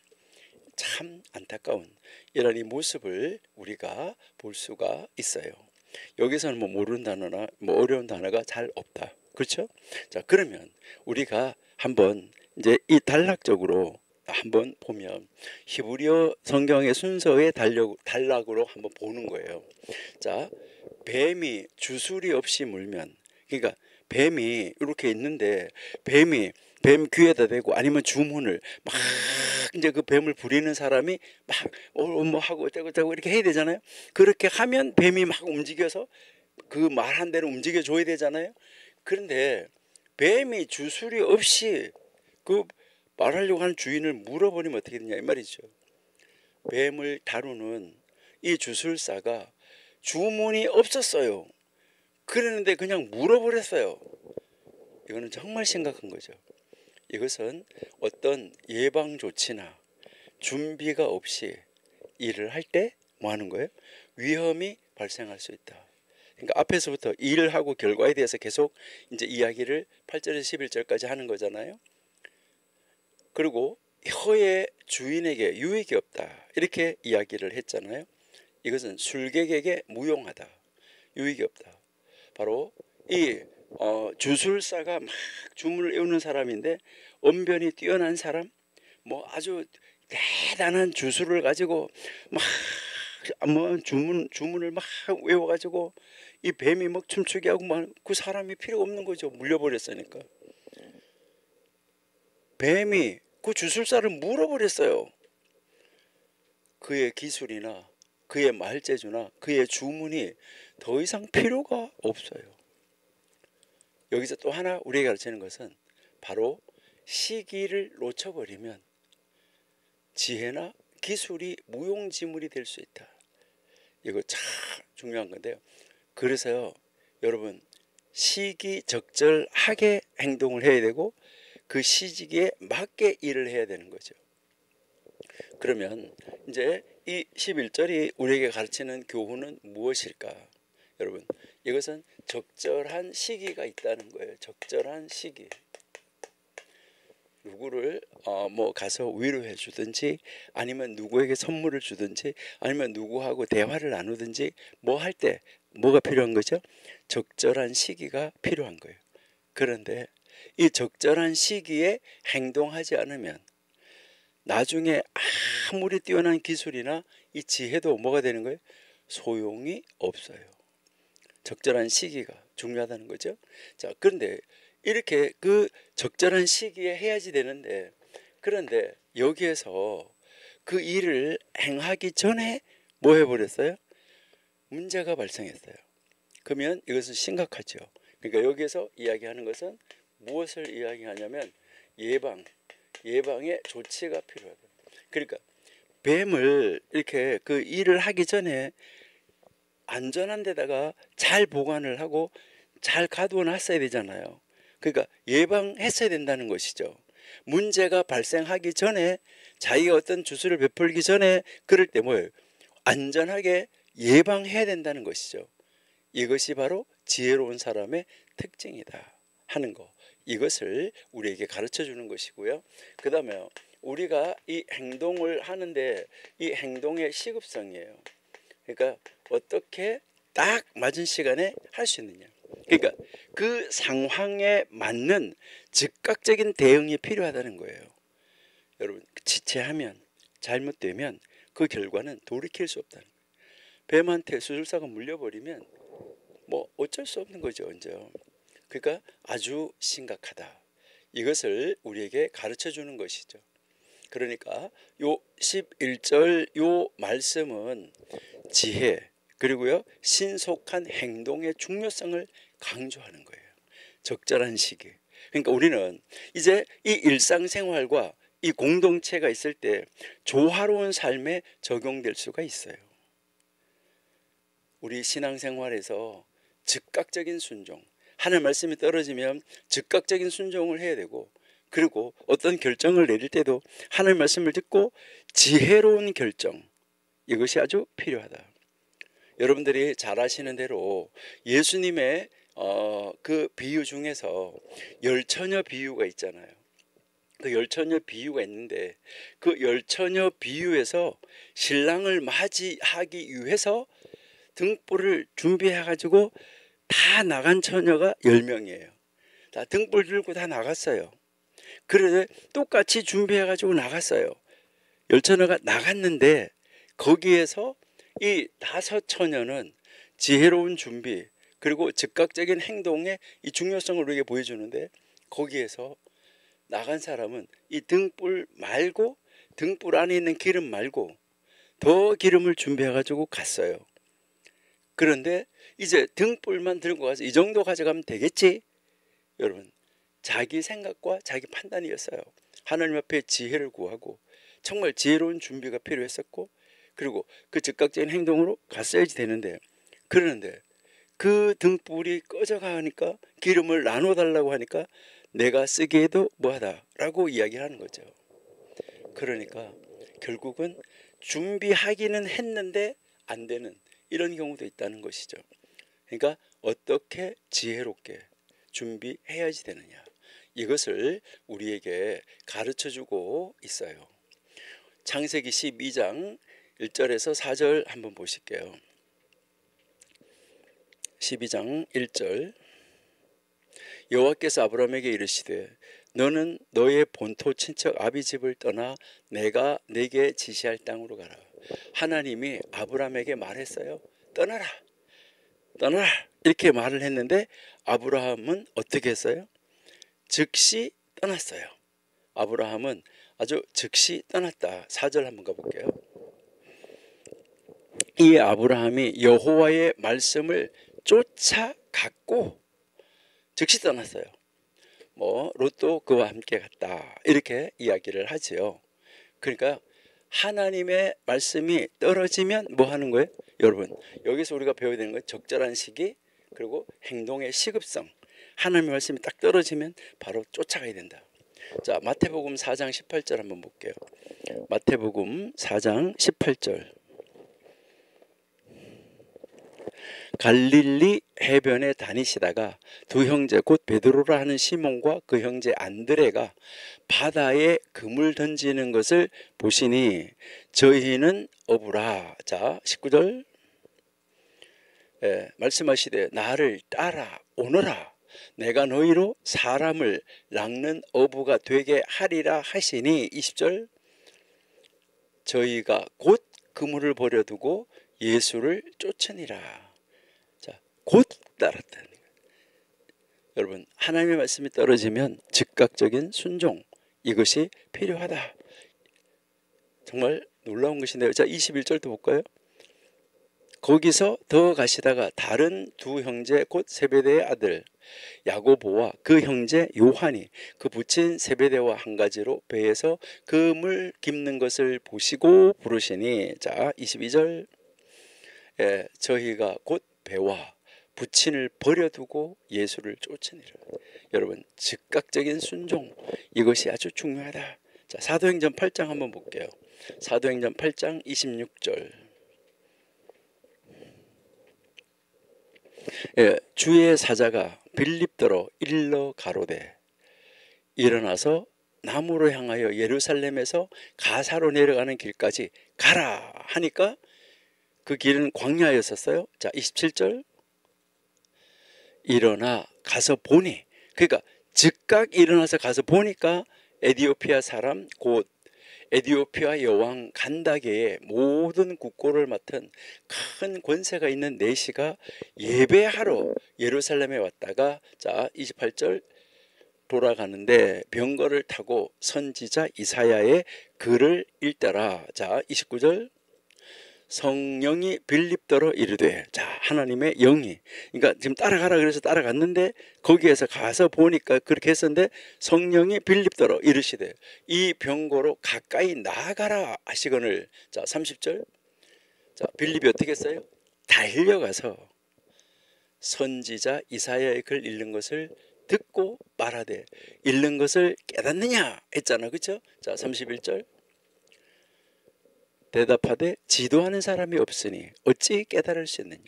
참 안타까운 이런 이 모습을 우리가 볼 수가 있어요. 여기서는 뭐 모르는 단어나 뭐 어려운 단어가 잘 없다. 그렇죠? 자, 그러면 우리가 한번 이제 이 단락적으로 한번 보면 히브리어 성경의 순서의 단락으로 한번 보는 거예요. 자, 뱀이 주술이 없이 물면, 그러니까 뱀이 이렇게 있는데 뱀 귀에다 대고 아니면 주문을 막 이제 그 뱀을 부리는 사람이 막 뭐 하고 어쩌고 이렇게 해야 되잖아요. 그렇게 하면 뱀이 막 움직여서 그 말한 대로 움직여 줘야 되잖아요. 그런데 뱀이 주술이 없이 그 말하려고 하는 주인을 물어버리면 어떻게 되냐 이 말이죠. 뱀을 다루는 이 주술사가 주문이 없었어요. 그러는데 그냥 물어버렸어요. 이거는 정말 심각한 거죠. 이것은 어떤 예방 조치나 준비가 없이 일을 할 때 뭐 하는 거예요? 위험이 발생할 수 있다. 그러니까 앞에서부터 일하고 결과에 대해서 계속 이제 이야기를 8절에서 11절까지 하는 거잖아요. 그리고 혀의 주인에게 유익이 없다 이렇게 이야기를 했잖아요. 이것은 술객에게 무용하다, 유익이 없다. 바로 이 주술사가 막 주문을 외우는 사람인데 언변이 뛰어난 사람, 뭐 아주 대단한 주술을 가지고 막 뭐 주문을 막 외워가지고 이 뱀이 막 춤추게 하고 막 그 사람이 필요 없는 거죠. 물려버렸으니까. 뱀이 그 주술사를 물어버렸어요. 그의 기술이나 그의 말재주나 그의 주문이 더 이상 필요가 없어요. 여기서 또 하나 우리에게 가르치는 것은 바로 시기를 놓쳐버리면 지혜나 기술이 무용지물이 될 수 있다. 이거 참 중요한 건데요. 그래서요, 여러분 시기적절하게 행동을 해야 되고 그 시기에 맞게 일을 해야 되는 거죠. 그러면 이제 이 11절이 우리에게 가르치는 교훈은 무엇일까? 여러분, 이것은 적절한 시기가 있다는 거예요. 적절한 시기. 누구를 뭐 가서 위로해 주든지, 아니면 누구에게 선물을 주든지, 아니면 누구하고 대화를 나누든지, 뭐 할 때 뭐가 필요한 거죠? 적절한 시기가 필요한 거예요. 그런데 이 적절한 시기에 행동하지 않으면 나중에 아무리 뛰어난 기술이나 이 지혜도 뭐가 되는 거예요? 소용이 없어요. 적절한 시기가 중요하다는 거죠. 자, 그런데 이렇게 그 적절한 시기에 해야지 되는데, 그런데 여기에서 그 일을 행하기 전에 뭐 해버렸어요? 문제가 발생했어요. 그러면 이것은 심각하죠. 그러니까 여기에서 이야기하는 것은 무엇을 이야기하냐면 예방의 조치가 필요하다. 그러니까 뱀을 이렇게 그 일을 하기 전에 안전한 데다가 잘 보관을 하고 잘 가두어 놨어야 되잖아요. 그러니까 예방했어야 된다는 것이죠. 문제가 발생하기 전에, 자기가 어떤 주술을 베풀기 전에 그럴 때 뭐예요? 안전하게 예방해야 된다는 것이죠. 이것이 바로 지혜로운 사람의 특징이다 하는 거, 이것을 우리에게 가르쳐 주는 것이고요. 그 다음에 우리가 이 행동을 하는데 이 행동의 시급성이에요. 그러니까 어떻게 딱 맞은 시간에 할 수 있느냐. 그러니까 그 상황에 맞는 즉각적인 대응이 필요하다는 거예요. 여러분, 지체하면, 잘못되면 그 결과는 돌이킬 수 없다는 거예요. 뱀한테 수술사가 물려버리면 뭐 어쩔 수 없는 거죠, 언제. 그러니까 아주 심각하다. 이것을 우리에게 가르쳐 주는 것이죠. 그러니까 요 11절 요 말씀은 지혜, 그리고요 신속한 행동의 중요성을 강조하는 거예요. 적절한 시기. 그러니까 우리는 이제 이 일상생활과 이 공동체가 있을 때 조화로운 삶에 적용될 수가 있어요. 우리 신앙생활에서 즉각적인 순종, 하나님 말씀이 떨어지면 즉각적인 순종을 해야 되고, 그리고 어떤 결정을 내릴 때도 하나님 말씀을 듣고 지혜로운 결정, 이것이 아주 필요하다. 여러분들이 잘 아시는 대로 예수님의 그 비유 중에서 열처녀 비유가 있잖아요. 그 열처녀 비유가 있는데, 그 열처녀 비유에서 신랑을 맞이하기 위해서 등불을 준비해 가지고 다 나간 처녀가 10명이에요. 다 등불 들고 다 나갔어요. 그런데 똑같이 준비해 가지고 나갔어요. 열처녀가 나갔는데 거기에서 이 5처녀는 지혜로운 준비, 그리고 즉각적인 행동의 이 중요성을 우리에게 보여주는데, 거기에서 나간 사람은 이 등불 말고, 등불 안에 있는 기름 말고 더 기름을 준비해 가지고 갔어요. 그런데 이제 등불만 들고 가서 이 정도 가져가면 되겠지? 여러분, 자기 생각과 자기 판단이었어요. 하나님 앞에 지혜를 구하고 정말 지혜로운 준비가 필요했었고, 그리고 그 즉각적인 행동으로 갔어야지 되는데, 그러는데 그 등불이 꺼져가니까, 기름을 나눠달라고 하니까 내가 쓰기에도 뭐하다라고 이야기하는 거죠. 그러니까 결국은 준비하기는 했는데 안 되는 이런 경우도 있다는 것이죠. 그러니까 어떻게 지혜롭게 준비해야지 되느냐, 이것을 우리에게 가르쳐주고 있어요. 창세기 12장 1절에서 4절 한번 보실게요. 12장 1절. 여호와께서 아브라함에게 이르시되 너는 너의 본토 친척 아비 집을 떠나 내가 네게 지시할 땅으로 가라. 하나님이 아브라함에게 말했어요. 떠나라, 떠나라, 이렇게 말을 했는데 아브라함은 어떻게 했어요? 즉시 떠났어요. 아브라함은 아주 즉시 떠났다. 4절 한번 가볼게요. 이 아브라함이 여호와의 말씀을 쫓아갔고 즉시 떠났어요. 뭐 롯도 그와 함께 갔다, 이렇게 이야기를 하지요. 그러니까 하나님의 말씀이 떨어지면 뭐 하는 거예요? 여러분, 여기서 우리가 배워야 되는 건 적절한 시기, 그리고 행동의 시급성. 하나님의 말씀이 딱 떨어지면 바로 쫓아가야 된다. 자, 마태복음 4장 18절 한번 볼게요. 마태복음 4장 18절. 갈릴리 해변에 다니시다가 두 형제 곧 베드로라 하는 시몬과 그 형제 안드레가 바다에 금을 던지는 것을 보시니 저희는 어부라. 자, 19절. 말씀하시되 나를 따라오너라. 내가 너희로 사람을 낚는 어부가 되게 하리라 하시니 20절. 저희가 곧 그물을 버려두고 예수를 쫓으니라. 자, 곧 따랐다는 거예요. 여러분, 하나님의 말씀이 떨어지면 즉각적인 순종, 이것이 필요하다. 정말 놀라운 것인데요. 자, 21절도 볼까요? 거기서 더 가시다가 다른 두 형제 곧 세베대의 아들 야고보와 그 형제 요한이 그 부친 세베대와 한 가지로 배에서 금을 깁는 것을 보시고 부르시니, 자 22절. 저희가 곧 배와 부친을 버려두고 예수를 쫓으니라. 여러분, 즉각적인 순종, 이것이 아주 중요하다. 자, 사도행전 8장 한번 볼게요. 사도행전 8장 26절. 주의 사자가 빌립더러 일러 가로되 일어나서 남으로 향하여 예루살렘에서 가사로 내려가는 길까지 가라 하니까 그 길은 광야였었어요. 자, 27절. 일어나 가서 보니, 그러니까 즉각 일어나서 가서 보니까 에디오피아 사람 곧 에디오피아 여왕 간다게의 모든 국고를 맡은 큰 권세가 있는 내시가 예배하러 예루살렘에 왔다가, 자 28절, 돌아가는데 병거를 타고 선지자 이사야의 글을 읽더라. 자 29절. 성령이 빌립더러 이르되, 자 하나님의 영이, 그러니까 지금 따라가라 그래서 따라갔는데 거기에서 가서 보니까 그렇게 했었는데 성령이 빌립더러 이르시되 이 병고로 가까이 나아가라 하시거늘. 자 30절. 자 빌립이 어떻게 했어요? 달려가서 선지자 이사야의 글 읽는 것을 듣고 말하되 읽는 것을 깨닫느냐 했잖아, 그렇죠? 자 31절. 대답하되 지도하는 사람이 없으니 어찌 깨달을 수 있느냐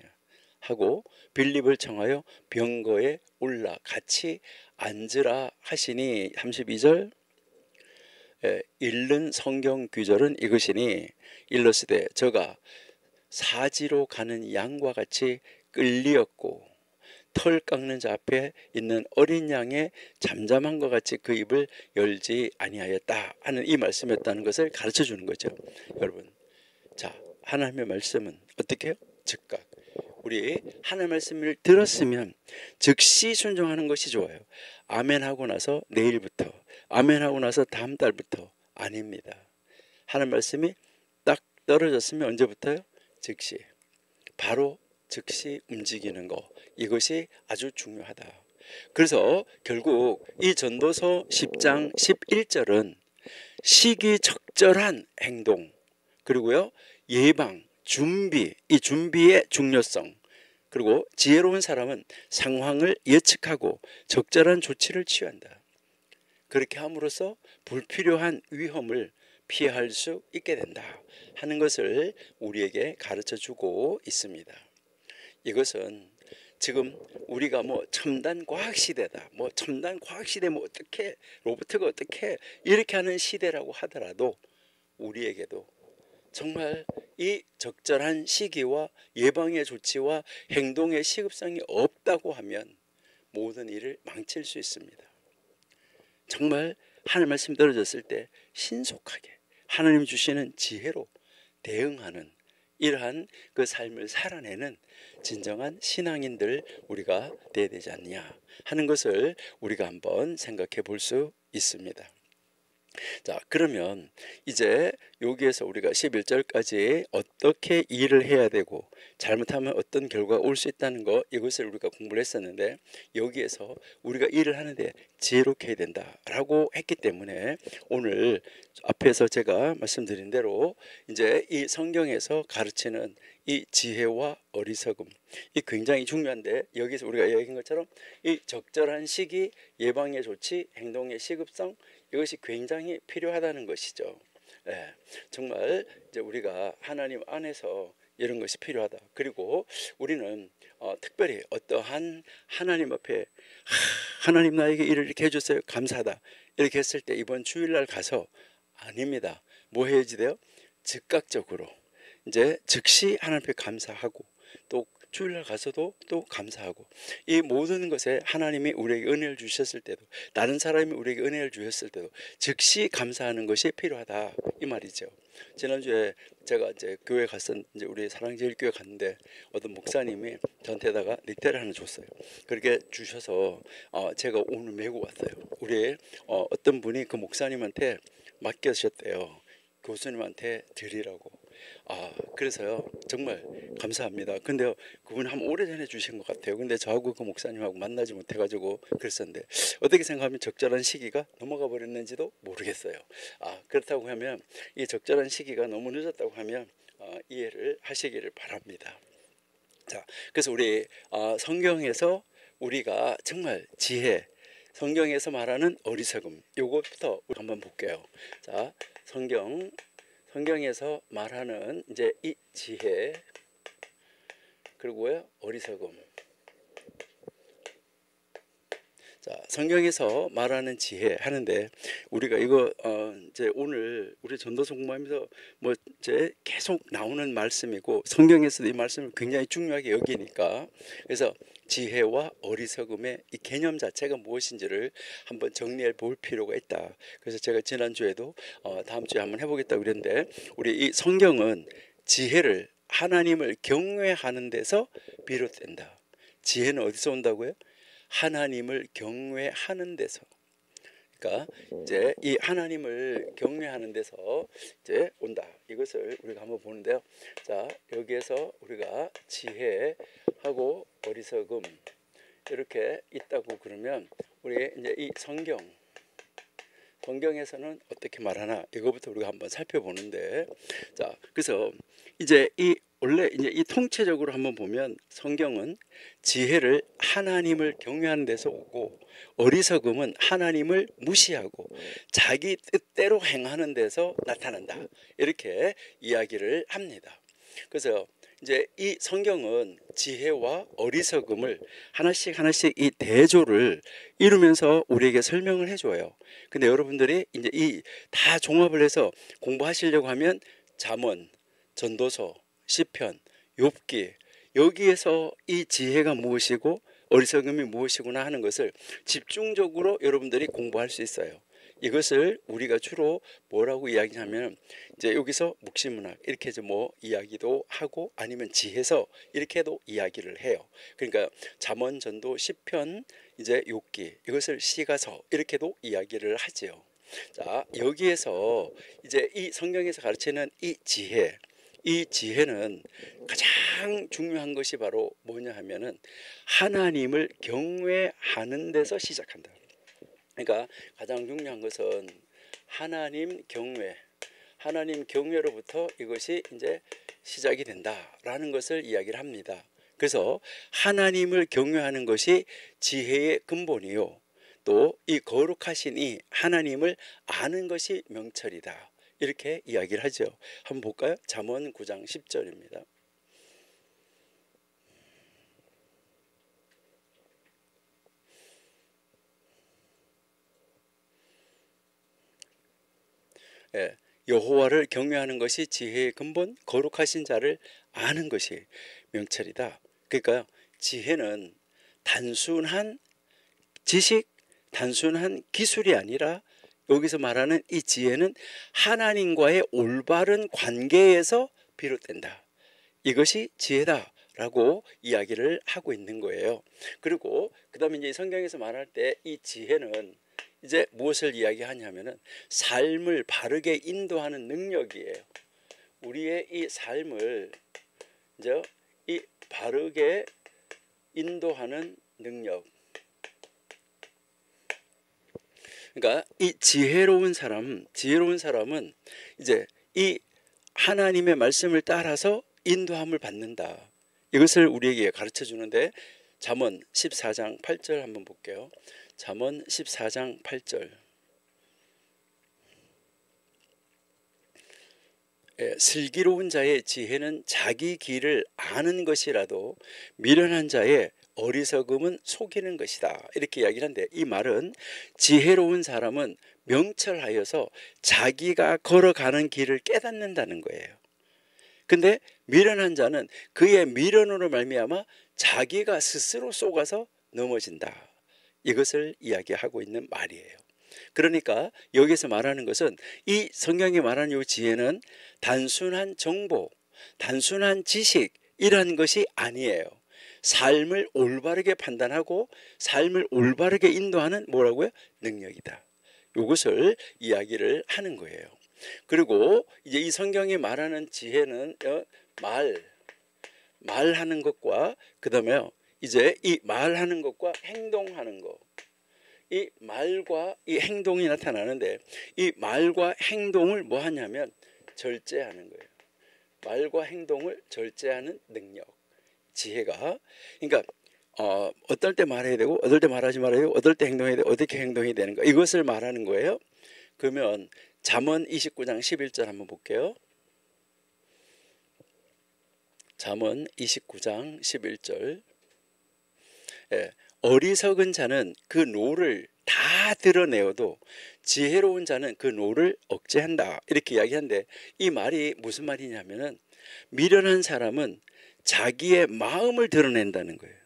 하고 빌립을 청하여 병거에 올라 같이 앉으라 하시니 32절. 읽는 성경 규절은 이것이니 일러스되 저가 사지로 가는 양과 같이 끌리었고 털 깎는 자 앞에 있는 어린 양의 잠잠한 것 같이 그 입을 열지 아니하였다 하는 이 말씀이었다는 것을 가르쳐 주는 거죠. 여러분, 자 하나님의 말씀은 어떻게 해요? 즉각. 우리 하나님의 말씀을 들었으면 즉시 순종하는 것이 좋아요. 아멘 하고 나서 내일부터, 아멘 하고 나서 다음 달부터 아닙니다. 하나님의 말씀이 딱 떨어졌으면 언제부터요? 즉시, 바로 즉시 움직이는 거, 이것이 아주 중요하다. 그래서 결국 이 전도서 10장 11절은 시기적절한 행동, 그리고요 예방, 준비, 이 준비의 중요성, 그리고 지혜로운 사람은 상황을 예측하고 적절한 조치를 취한다. 그렇게 함으로써 불필요한 위험을 피할 수 있게 된다 하는 것을 우리에게 가르쳐 주고 있습니다. 이것은 지금 우리가 뭐 첨단 과학 시대다, 뭐 첨단 과학 시대, 뭐 어떻게 로봇가 어떻게 이렇게 하는 시대라고 하더라도 우리에게도 정말 이 적절한 시기와 예방의 조치와 행동의 시급성이 없다고 하면 모든 일을 망칠 수 있습니다. 정말 하나님 말씀 떨어졌을 때 신속하게 하나님 주시는 지혜로 대응하는 이러한 그 삶을 살아내는 진정한 신앙인들 우리가 되어야 되지 않냐 하는 것을 우리가 한번 생각해 볼 수 있습니다. 자, 그러면 이제 여기에서 우리가 11절까지 어떻게 일을 해야 되고 잘못하면 어떤 결과가 올 수 있다는 거, 이것을 우리가 공부를 했었는데, 여기에서 우리가 일을 하는데 지혜롭게 해야 된다라고 했기 때문에 오늘 앞에서 제가 말씀드린 대로 이제 이 성경에서 가르치는 이 지혜와 어리석음, 이 굉장히 중요한데, 여기서 우리가 얘기한 것처럼 이 적절한 시기, 예방의 조치, 행동의 시급성, 이것이 굉장히 필요하다는 것이죠. 예, 정말 이제 우리가 하나님 안에서 이런 것이 필요하다. 그리고 우리는 특별히 어떠한 하나님 앞에 하나님 나에게 이를 이렇게 해줬어요, 감사하다, 이렇게 했을 때 이번 주일날 가서 아닙니다. 뭐 해야지 돼요? 즉각적으로 이제 즉시 하나님 앞에 감사하고, 또 주일날 가서도 또 감사하고, 이 모든 것에 하나님이 우리에게 은혜를 주셨을 때도, 다른 사람이 우리에게 은혜를 주셨을 때도 즉시 감사하는 것이 필요하다, 이 말이죠. 지난주에 제가 이제 교회 이제 우리 사랑제일교회 갔는데 어떤 목사님이 저한테다가 닉테를 하나 줬어요. 그렇게 주셔서 제가 오늘 메고 왔어요. 우리 어떤 분이 그 목사님한테 맡겨주셨대요. 교수님한테 드리라고. 그래서요, 정말 감사합니다. 근데 그분 한 오래전에 주신 것 같아요. 근데 저하고 그 목사님하고 만나지 못해가지고 그랬었는데, 어떻게 생각하면 적절한 시기가 넘어가 버렸는지도 모르겠어요. 그렇다고 하면, 이 적절한 시기가 너무 늦었다고 하면 이해를 하시기를 바랍니다. 자, 그래서 우리 성경에서 우리가 정말 지혜, 성경에서 말하는 어리석음, 요것부터 우리 한번 볼게요. 자, 성경에서 말하는 이제 이 지혜, 그리고요 어리석음. 자, 성경에서 말하는 지혜 하는데, 우리가 이거 이제 오늘 우리 전도서 공부하면서 뭐 이제 계속 나오는 말씀이고, 성경에서도 이 말씀을 굉장히 중요하게 여기니까, 그래서 지혜와 어리석음의 이 개념 자체가 무엇인지를 한번 정리해 볼 필요가 있다. 그래서 제가 지난주에도 다음 주에 한번 해보겠다고 그랬는데, 우리 이 성경은 지혜를 하나님을 경외하는 데서 비롯된다. 지혜는 어디서 온다고요? 하나님을 경외하는 데서. 그러니까 이제 이 하나님을 경외하는 데서 이제 온다. 이것을 우리가 한번 보는데요. 자, 여기에서 우리가 지혜하고 어리석음 이렇게 있다고 그러면, 우리 이제 이 성경에서는 어떻게 말하나, 이거부터 우리가 한번 살펴보는데, 자, 그래서 이제 원래 이제 이 통체적으로 한번 보면, 성경은 지혜를 하나님을 경외하는 데서 오고, 어리석음은 하나님을 무시하고 자기 뜻대로 행하는 데서 나타난다, 이렇게 이야기를 합니다. 그래서 이제 이 성경은 지혜와 어리석음을 하나씩 이 대조를 이루면서 우리에게 설명을 해줘요. 근데 여러분들이 이제 이 다 종합을 해서 공부하시려고 하면 잠언, 전도서, 시편, 욥기, 여기에서 이 지혜가 무엇이고 어리석음이 무엇이구나 하는 것을 집중적으로 여러분들이 공부할 수 있어요. 이것을 우리가 주로 뭐라고 이야기하면, 이제 여기서 묵시문학 이렇게 해서 뭐 이야기도 하고, 아니면 지혜서 이렇게도 이야기를 해요. 그러니까 잠언, 전도, 시편, 이제 욥기, 이것을 시가서 이렇게도 이야기를 하지요. 자, 여기에서 이제 이 성경에서 가르치는 이 지혜는 가장 중요한 것이 바로 뭐냐 하면은, 하나님을 경외하는 데서 시작한다. 그러니까 가장 중요한 것은 하나님 경외로부터 이것이 이제 시작이 된다라는 것을 이야기를 합니다. 그래서 하나님을 경외하는 것이 지혜의 근본이요, 또 이 거룩하신 이 하나님을 아는 것이 명철이다, 이렇게 이야기를 하죠. 한번 볼까요? 잠언 9장 10절입니다. 예, 여호와를 경외하는 것이 지혜의 근본, 거룩하신 자를 아는 것이 명철이다. 그러니까 지혜는 단순한 지식, 단순한 기술이 아니라, 여기서 말하는 이 지혜는 하나님과의 올바른 관계에서 비롯된다. 이것이 지혜다라고 이야기를 하고 있는 거예요. 그리고 그 다음에 이제 성경에서 말할 때 이 지혜는 이제 무엇을 이야기하냐면은 삶을 바르게 인도하는 능력이에요. 우리의 이 삶을 이제 이 바르게 인도하는 능력. 그러니까 이 지혜로운 사람은 이제 이 하나님의 말씀을 따라서 인도함을 받는다. 이것을 우리에게 가르쳐 주는데 잠언 14장 8절 한번 볼게요. 잠언 14장 8절. 슬기로운 자의 지혜는 자기 길을 아는 것이라도 미련한 자의 어리석음은 속이는 것이다. 이렇게 이야기를 하는데 이 말은 지혜로운 사람은 명철하여서 자기가 걸어가는 길을 깨닫는다는 거예요. 근데 미련한 자는 그의 미련으로 말미암아 자기가 스스로 속아서 넘어진다. 이것을 이야기하고 있는 말이에요. 그러니까 여기서 말하는 것은 이 성경이 말하는 이 지혜는 단순한 정보, 단순한 지식이라는 것이 아니에요. 삶을 올바르게 판단하고 삶을 올바르게 인도하는 뭐라고요? 능력이다. 이것을 이야기를 하는 거예요. 그리고 이제 이 성경이 말하는 지혜는 말하는 것과 그다음에 이제 이 말하는 것과 행동하는 것. 이 말과 이 행동이 나타나는데 이 말과 행동을 뭐 하냐면 절제하는 거예요. 말과 행동을 절제하는 능력. 지혜가 그러니까 어떨 때 말해야 되고 어떨 때 말하지 말아야 되고 어떨 때 행동해야 되고 어떻게 행동해야 되는 거 이것을 말하는 거예요. 그러면 잠언 29장 11절 한번 볼게요. 잠언 29장 11절. 어리석은 자는 그 노를 다 드러내어도 지혜로운 자는 그 노를 억제한다. 이렇게 이야기하는데 이 말이 무슨 말이냐면은 미련한 사람은 자기의 마음을 드러낸다는 거예요.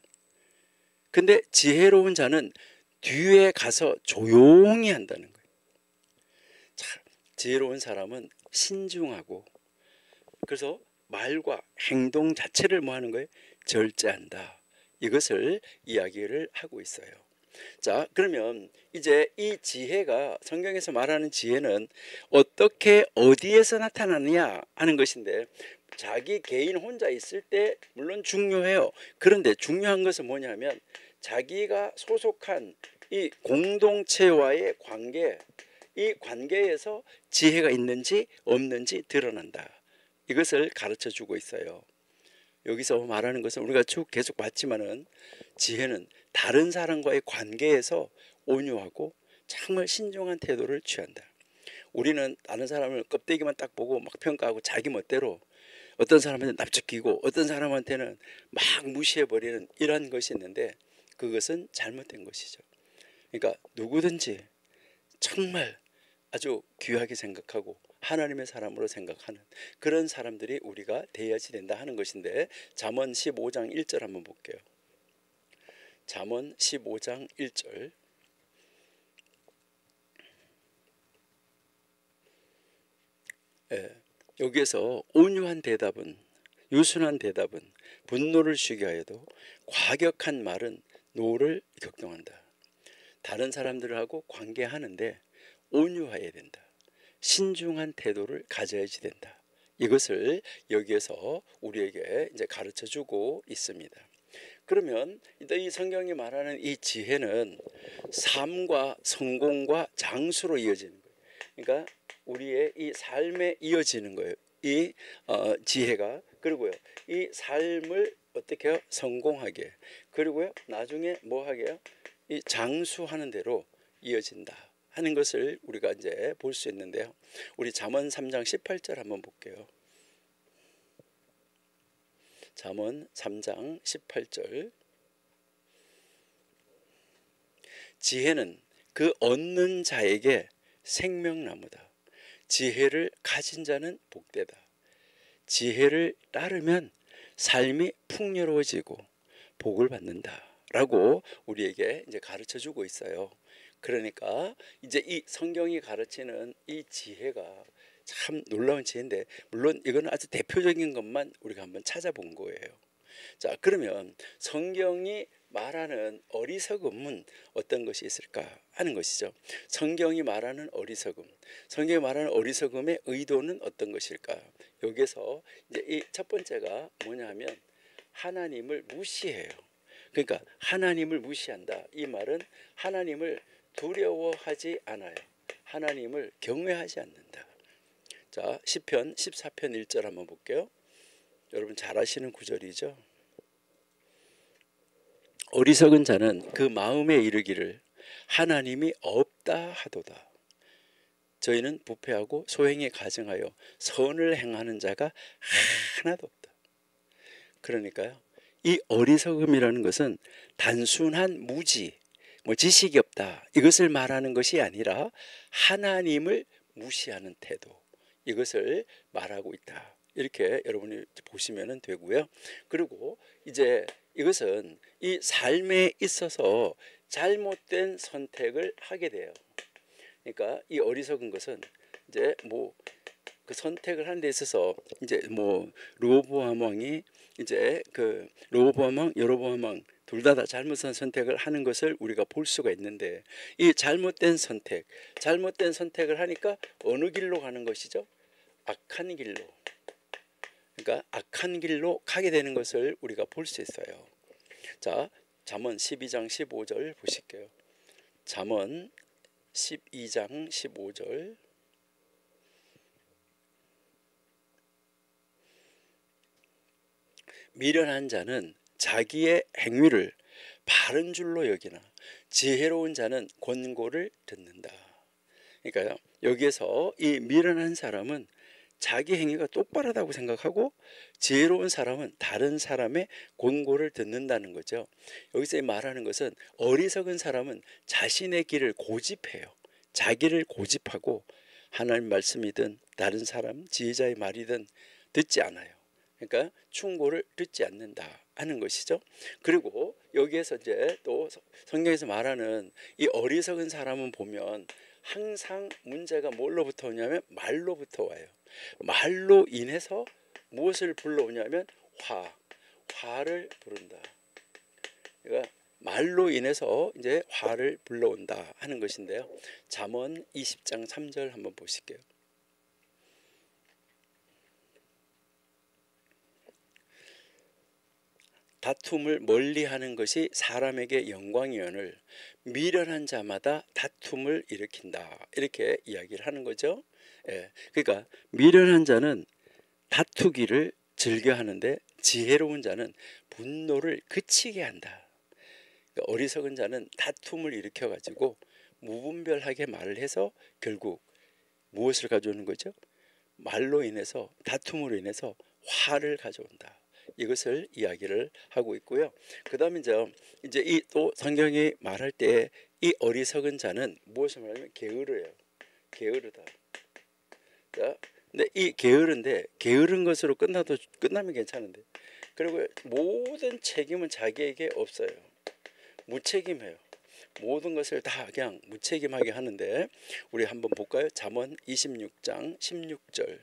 근데 지혜로운 자는 뒤에 가서 조용히 한다는 거예요. 자, 지혜로운 사람은 신중하고 그래서 말과 행동 자체를 뭐 하는 거예요? 절제한다. 이것을 이야기를 하고 있어요. 자, 그러면 이제 이 지혜가 성경에서 말하는 지혜는 어떻게 어디에서 나타나느냐 하는 것인데 자기 개인 혼자 있을 때 물론 중요해요. 그런데 중요한 것은 뭐냐면 자기가 소속한 이 공동체와의 관계, 이 관계에서 지혜가 있는지 없는지 드러난다. 이것을 가르쳐 주고 있어요. 여기서 말하는 것은 우리가 쭉 계속 봤지만은 지혜는 다른 사람과의 관계에서 온유하고 정말 신중한 태도를 취한다. 우리는 다른 사람을 껍데기만 딱 보고 막 평가하고 자기 멋대로 어떤 사람한테는 납작기고 어떤 사람한테는 막 무시해버리는 이런 것이 있는데 그것은 잘못된 것이죠. 그러니까 누구든지 정말 아주 귀하게 생각하고 하나님의 사람으로 생각하는 그런 사람들이 우리가 되어야지 된다 하는 것인데 잠언 15장 1절 한번 볼게요. 잠언 15장 1절. 여기에서 온유한 대답은 유순한 대답은 분노를 쉬게 하여도 과격한 말은 노를 격동한다. 다른 사람들하고 관계하는데 온유해야 된다. 신중한 태도를 가져야지 된다. 이것을 여기에서 우리에게 이제 가르쳐 주고 있습니다. 그러면 이 성경이 말하는 이 지혜는 삶과 성공과 장수로 이어지는 거예요. 그러니까 우리의 이 삶에 이어지는 거예요. 이 지혜가 그리고요. 이 삶을 어떻게 해요? 성공하게 그리고요. 나중에 뭐 하게요? 이 장수하는 대로 이어진다. 하는 것을 우리가 이제 볼 수 있는데요. 우리 잠언 3장 18절 한번 볼게요. 잠언 3장 18절. 지혜는 그 얻는 자에게 생명나무다. 지혜를 가진 자는 복되다. 지혜를 따르면 삶이 풍요로워지고 복을 받는다라고 우리에게 이제 가르쳐 주고 있어요. 그러니까 이제 이 성경이 가르치는 이 지혜가 참 놀라운 지혜인데 물론 이거는 아주 대표적인 것만 우리가 한번 찾아본 거예요. 자, 그러면 성경이 말하는 어리석음은 어떤 것이 있을까 하는 것이죠. 성경이 말하는 어리석음, 성경이 말하는 어리석음의 의도는 어떤 것일까? 여기서 이제 이 첫 번째가 뭐냐면 하나님을 무시해요. 그러니까 하나님을 무시한다. 이 말은 하나님을 두려워하지 않아요. 하나님을 경외하지 않는다. 자, 시편 14편 1절 한번 볼게요. 여러분 잘 아시는 구절이죠. 어리석은 자는 그 마음에 이르기를 하나님이 없다 하도다. 저희는 부패하고 소행에 가증하여 선을 행하는 자가 하나도 없다. 그러니까요, 이 어리석음이라는 것은 단순한 무지, 지식이 없다 이것을 말하는 것이 아니라 하나님을 무시하는 태도, 이것을 말하고 있다. 이렇게 여러분이 보시면 되고요. 그리고 이제 이것은 이 삶에 있어서 잘못된 선택을 하게 돼요. 그러니까 이 어리석은 것은 이제 그 선택을 하는 데 있어서 이제 르호보암 왕이 이제 그 르호보암 왕, 여로보암 왕 둘 다 잘못한 선택을 하는 것을 우리가 볼 수가 있는데, 이 잘못된 선택을 하니까 어느 길로 가는 것이죠? 악한 길로. 그러니까 악한 길로 가게 되는 것을 우리가 볼 수 있어요. 자, 잠언 12장 15절 보실게요. 잠언 12장 15절. 미련한 자는 자기의 행위를 바른 줄로 여기나 지혜로운 자는 권고를 듣는다. 그러니까요, 여기에서 이 미련한 사람은 자기 행위가 똑바르다고 생각하고 지혜로운 사람은 다른 사람의 권고를 듣는다는 거죠. 여기서 말하는 것은 어리석은 사람은 자신의 길을 고집해요. 자기를 고집하고 하나님 말씀이든 다른 사람 지혜자의 말이든 듣지 않아요. 그러니까 충고를 듣지 않는다 하는 것이죠. 그리고 여기에서 이제 또 성경에서 말하는 이 어리석은 사람은 보면 항상 문제가 뭘로부터 오냐면 말로부터 와요. 말로 인해서 무엇을 불러오냐면 화를 부른다. 그러니까 말로 인해서 이제 화를 불러온다 하는 것인데요. 잠언 20장 3절 한번 보실게요. 다툼을 멀리하는 것이 사람에게 영광이오늘 미련한 자마다 다툼을 일으킨다. 이렇게 이야기를 하는 거죠. 예, 그러니까 미련한 자는 다투기를 즐겨하는데 지혜로운 자는 분노를 그치게 한다. 그러니까 어리석은 자는 다툼을 일으켜가지고 무분별하게 말을 해서 결국 무엇을 가져오는 거죠? 말로 인해서, 다툼으로 인해서 화를 가져온다. 이것을 이야기를 하고 있고요. 그 다음에 이제 이 또 성경이 말할 때 이 어리석은 자는 무엇을 말하냐면 게으르예요. 게으르다. 자, 근데 이 게으른 것으로 끝나면 괜찮은데, 그리고 모든 책임은 자기에게 없어요. 무책임해요. 모든 것을 다 그냥 무책임하게 하는데, 우리 한번 볼까요? 잠언 26장 16절.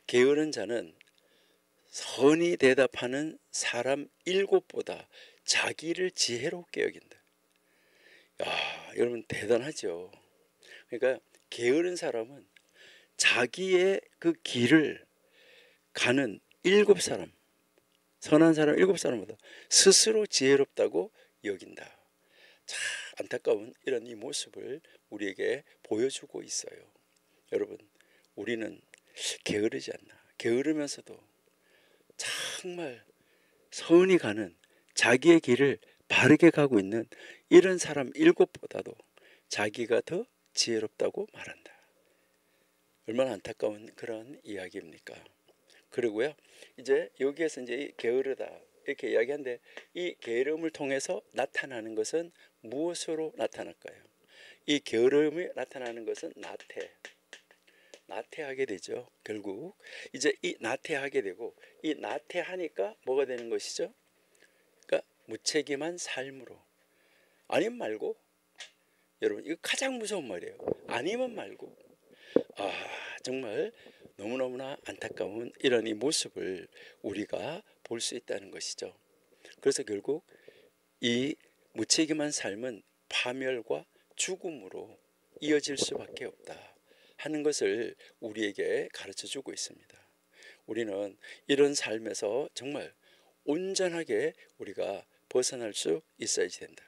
게으른 자는 선히 대답하는 사람 7보다 자기를 지혜롭게 여긴다. 야, 여러분 대단하죠. 그러니까 게으른 사람은 자기의 그 길을 가는 7사람, 선한 사람 7사람보다 스스로 지혜롭다고 여긴다. 참 안타까운 이런 이 모습을 우리에게 보여주고 있어요. 여러분, 우리는 게으르지 않나? 게으르면서도 정말 선이 가는 자기의 길을 바르게 가고 있는 이런 사람 7보다도 자기가 더 지혜롭다고 말한다. 얼마나 안타까운 그런 이야기입니까? 그리고요, 이제 여기에서 이제 게으르다 이렇게 이야기하는데, 이 게으름을 통해서 나타나는 것은 무엇으로 나타날까요? 이 게으름이 나타나는 것은 나태하게 되죠. 결국 이제 이 나태하게 되고, 이 나태하니까 뭐가 되는 것이죠? 그러니까 무책임한 삶으로. 아니면 말고, 여러분 이거 가장 무서운 말이에요. 아니면 말고, 정말 너무너무나 안타까운 이런 이 모습을 우리가 볼 수 있다는 것이죠. 그래서 결국 이 무책임한 삶은 파멸과 죽음으로 이어질 수밖에 없다 하는 것을 우리에게 가르쳐 주고 있습니다. 우리는 이런 삶에서 정말 온전하게 우리가 벗어날 수 있어야지 된다.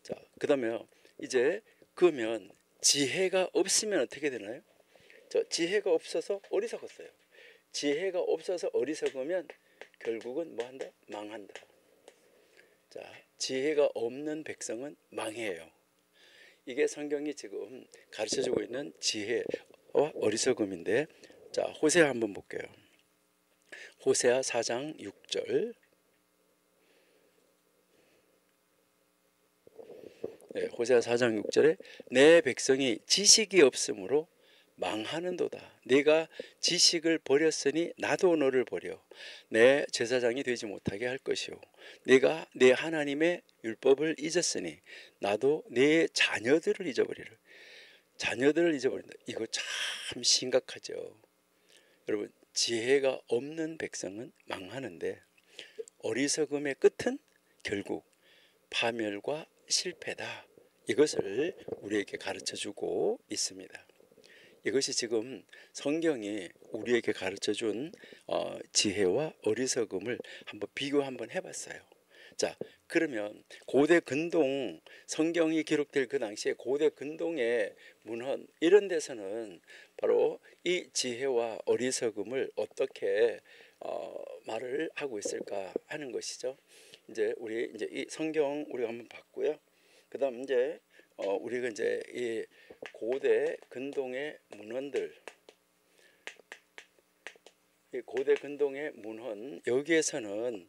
자, 그다음에 이제 그러면 지혜가 없으면 어떻게 되나요? 지혜가 없어서 어리석었어요. 지혜가 없어서 어리석으면 결국은 뭐 한다? 망한다. 자, 지혜가 없는 백성은 망해요. 이게 성경이 지금 가르쳐주고 있는 지혜와 어리석음인데, 자, 호세아 한번 볼게요. 호세아 4장 6절. 네, 호세아 4장 6절에 내 백성이 지식이 없으므로 망하는도다. 네가 지식을 버렸으니 나도 너를 버려 내 제사장이 되지 못하게 할 것이요 네가 내 하나님의 율법을 잊었으니 나도 내 자녀들을 잊어버리라. 자녀들을 잊어버린다. 이거 참 심각하죠. 여러분, 지혜가 없는 백성은 망하는데 어리석음의 끝은 결국 파멸과 실패다. 이것을 우리에게 가르쳐주고 있습니다. 이것이 지금 성경이 우리에게 가르쳐준 지혜와 어리석음을 한번 비교 한번 해봤어요. 자, 그러면 고대 근동, 성경이 기록될 그 당시에 고대 근동의 문헌 이런 데서는 바로 이 지혜와 어리석음을 어떻게 말을 하고 있을까 하는 것이죠. 이제 우리 이제 이 성경 우리가 한번 봤고요. 그다음 이제 우리가 이제 이 고대 근동의 문헌들, 이 고대 근동의 문헌 여기에서는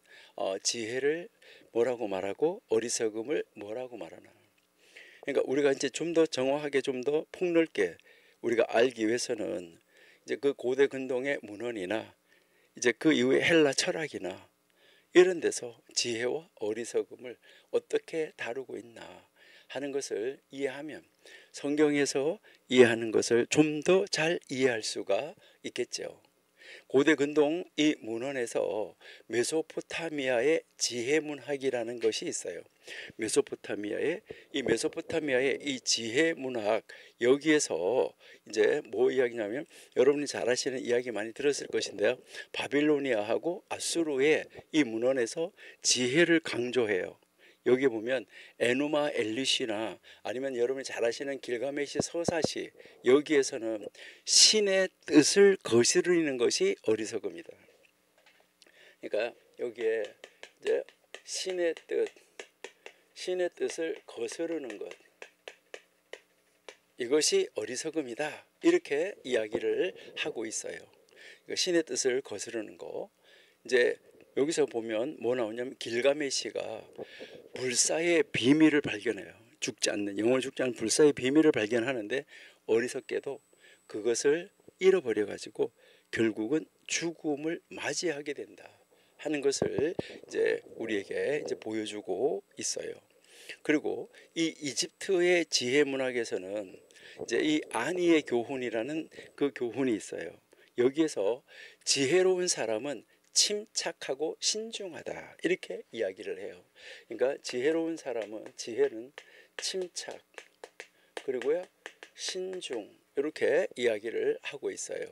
지혜를 뭐라고 말하고 어리석음을 뭐라고 말하나. 그러니까 우리가 이제 좀 더 정확하게 좀 더 폭넓게 우리가 알기 위해서는 이제 그 고대 근동의 문헌이나 이제 그 이후에 헬라 철학이나 이런 데서 지혜와 어리석음을 어떻게 다루고 있나 하는 것을 이해하면 성경에서 이해하는 것을 좀 더 잘 이해할 수가 있겠죠. 고대 근동 이 문헌에서 메소포타미아의 지혜문학이라는 것이 있어요. 메소포타미아의 이 지혜문학, 여기에서 이제 뭐 이야기냐면 여러분이 잘 아시는 이야기 많이 들었을 것인데요. 바빌로니아하고 아수르의 이 문헌에서 지혜를 강조해요. 여기 보면 에누마 엘리시나 아니면 여러분이 잘 아시는 길가메시 서사시, 여기에서는 신의 뜻을 거스르는 것이 어리석음이다. 그러니까 여기에 이제 신의 뜻을 거스르는 것, 이것이 어리석음이다. 이렇게 이야기를 하고 있어요. 신의 뜻을 거스르는 거. 이제 여기서 보면 뭐 나오냐면 길가메시가 불사의 비밀을 발견해요. 죽지 않는, 영원히 죽지 않는 불사의 비밀을 발견하는데 어리석게도 그것을 잃어버려 가지고 결국은 죽음을 맞이하게 된다 하는 것을 이제 우리에게 이제 보여주고 있어요. 그리고 이 이집트의 지혜 문학에서는 이제 이 아니의 교훈이라는 그 교훈이 있어요. 여기에서 지혜로운 사람은 침착하고 신중하다 이렇게 이야기를 해요. 그러니까 지혜로운 사람은, 지혜는 침착 그리고요 신중 이렇게 이야기를 하고 있어요.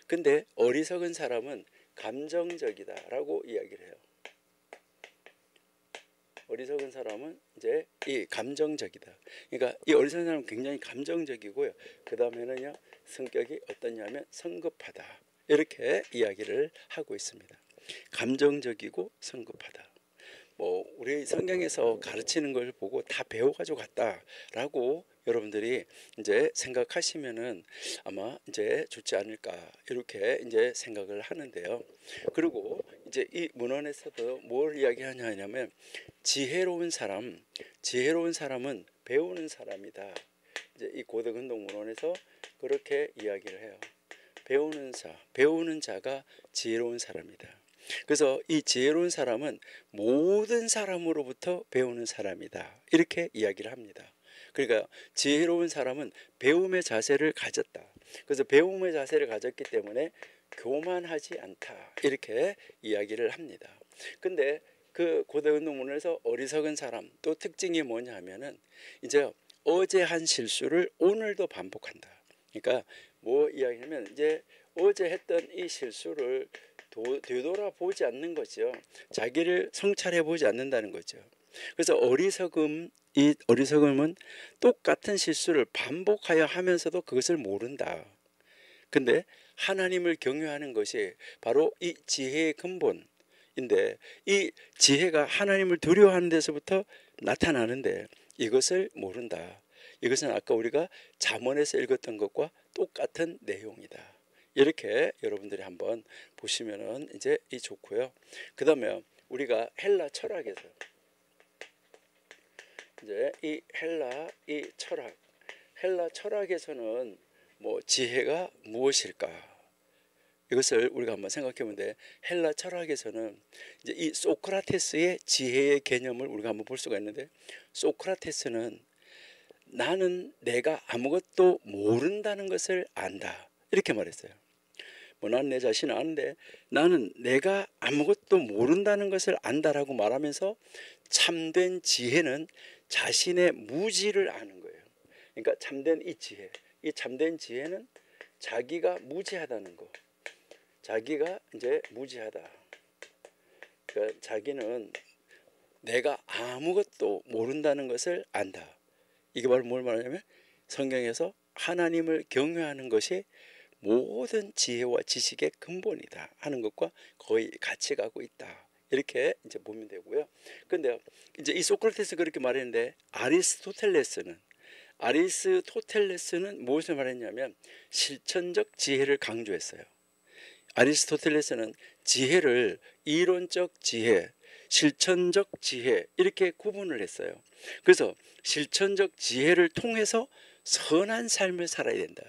근데 어리석은 사람은 감정적이다라고 이야기를 해요. 어리석은 사람은 이제 이 감정적이다. 그러니까 이 어리석은 사람은 굉장히 감정적이고요. 그 다음에는요 성격이 어떠냐면 성급하다 이렇게 이야기를 하고 있습니다. 감정적이고 성급하다. 뭐 우리 성경에서 가르치는 걸 보고 다 배워가지고 갔다라고 여러분들이 이제 생각하시면은 아마 이제 좋지 않을까 이렇게 이제 생각을 하는데요. 그리고 이제 이 문헌에서도 뭘 이야기하냐면 지혜로운 사람은 배우는 사람이다. 이제 이 고대 근동 문헌에서 그렇게 이야기를 해요. 배우는 자가 지혜로운 사람이다. 그래서 이 지혜로운 사람은 모든 사람으로부터 배우는 사람이다. 이렇게 이야기를 합니다. 그러니까 지혜로운 사람은 배움의 자세를 가졌다. 그래서 배움의 자세를 가졌기 때문에 교만하지 않다 이렇게 이야기를 합니다. 근데 그 고대운동문에서 어리석은 사람 또 특징이 뭐냐 하면은 이제 어제 한 실수를 오늘도 반복한다. 그러니까 뭐 이야기냐면 이제 어제 했던 이 실수를 되돌아보지 않는 거죠. 자기를 성찰해 보지 않는다는 거죠. 그래서 이 어리석음은 똑같은 실수를 반복하여 하면서도 그것을 모른다. 근데 하나님을 경외하는 것이 바로 이 지혜의 근본인데 이 지혜가 하나님을 두려워하는 데서부터 나타나는데 이것을 모른다. 이것은 아까 우리가 잠언에서 읽었던 것과 똑같은 내용이다. 이렇게 여러분들이 한번 보시면은 이제 이 좋고요. 그다음에 우리가 헬라 철학에서 이제 이 헬라 철학에서는 뭐 지혜가 무엇일까? 이것을 우리가 한번 생각해 보는데 헬라 철학에서는 이제 이 소크라테스의 지혜의 개념을 우리가 한번 볼 수가 있는데 소크라테스는 나는 내가 아무것도 모른다는 것을 안다. 이렇게 말했어요. 뭐 나는 내 자신을 아는데 나는 내가 아무것도 모른다는 것을 안다라고 말하면서 참된 지혜는 자신의 무지를 아는 거예요. 그러니까 참된 이 참된 지혜는 자기가 무지하다는 거. 자기가 이제 무지하다. 그러니까 자기는 내가 아무것도 모른다는 것을 안다. 이게 바로 뭘 말하냐면 성경에서 하나님을 경외하는 것이 모든 지혜와 지식의 근본이다 하는 것과 거의 같이 가고 있다. 이렇게 이제 보면 되고요. 근데 이제 이 소크라테스 그렇게 말했는데 아리스토텔레스는 무엇을 말했냐면 실천적 지혜를 강조했어요. 아리스토텔레스는 지혜를 이론적 지혜, 실천적 지혜 이렇게 구분을 했어요. 그래서 실천적 지혜를 통해서 선한 삶을 살아야 된다.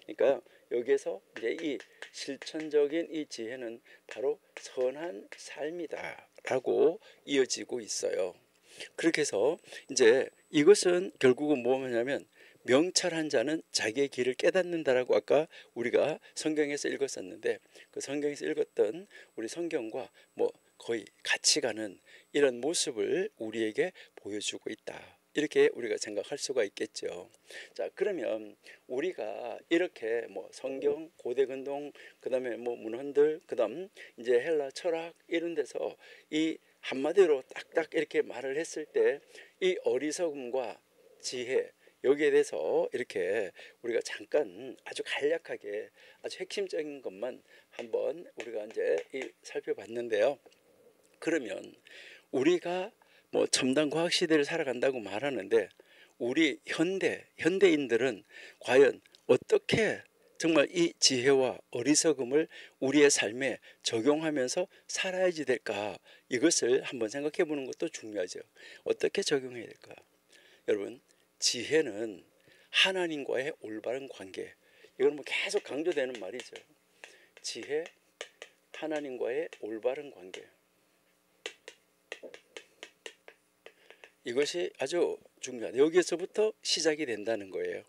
그러니까 여기에서 이제 이 실천적인 이 지혜는 바로 선한 삶이다라고 이어지고 있어요. 그렇게 해서 이제 이것은 결국은 뭐냐면 명철한 자는 자기의 길을 깨닫는다라고 아까 우리가 성경에서 읽었었는데 그 성경에서 읽었던 우리 성경과 뭐 거의 같이 가는 이런 모습을 우리에게 보여주고 있다. 이렇게 우리가 생각할 수가 있겠죠. 자, 그러면 우리가 이렇게 뭐 성경, 고대근동, 그다음에 뭐 문헌들, 그다음 이제 헬라 철학 이런 데서 이 한마디로 딱딱 이렇게 말을 했을 때 이 어리석음과 지혜 여기에 대해서 이렇게 우리가 잠깐 아주 간략하게 아주 핵심적인 것만 한번 우리가 이제 살펴봤는데요. 그러면 우리가 뭐 첨단 과학 시대를 살아간다고 말하는데 우리 현대인들은 과연 어떻게 정말 이 지혜와 어리석음을 우리의 삶에 적용하면서 살아야지 될까? 이것을 한번 생각해 보는 것도 중요하죠. 어떻게 적용해야 될까? 여러분, 지혜는 하나님과의 올바른 관계. 이건 뭐 계속 강조되는 말이죠. 지혜, 하나님과의 올바른 관계. 이것이 아주 중요하다. 여기에서부터 시작이 된다는 거예요.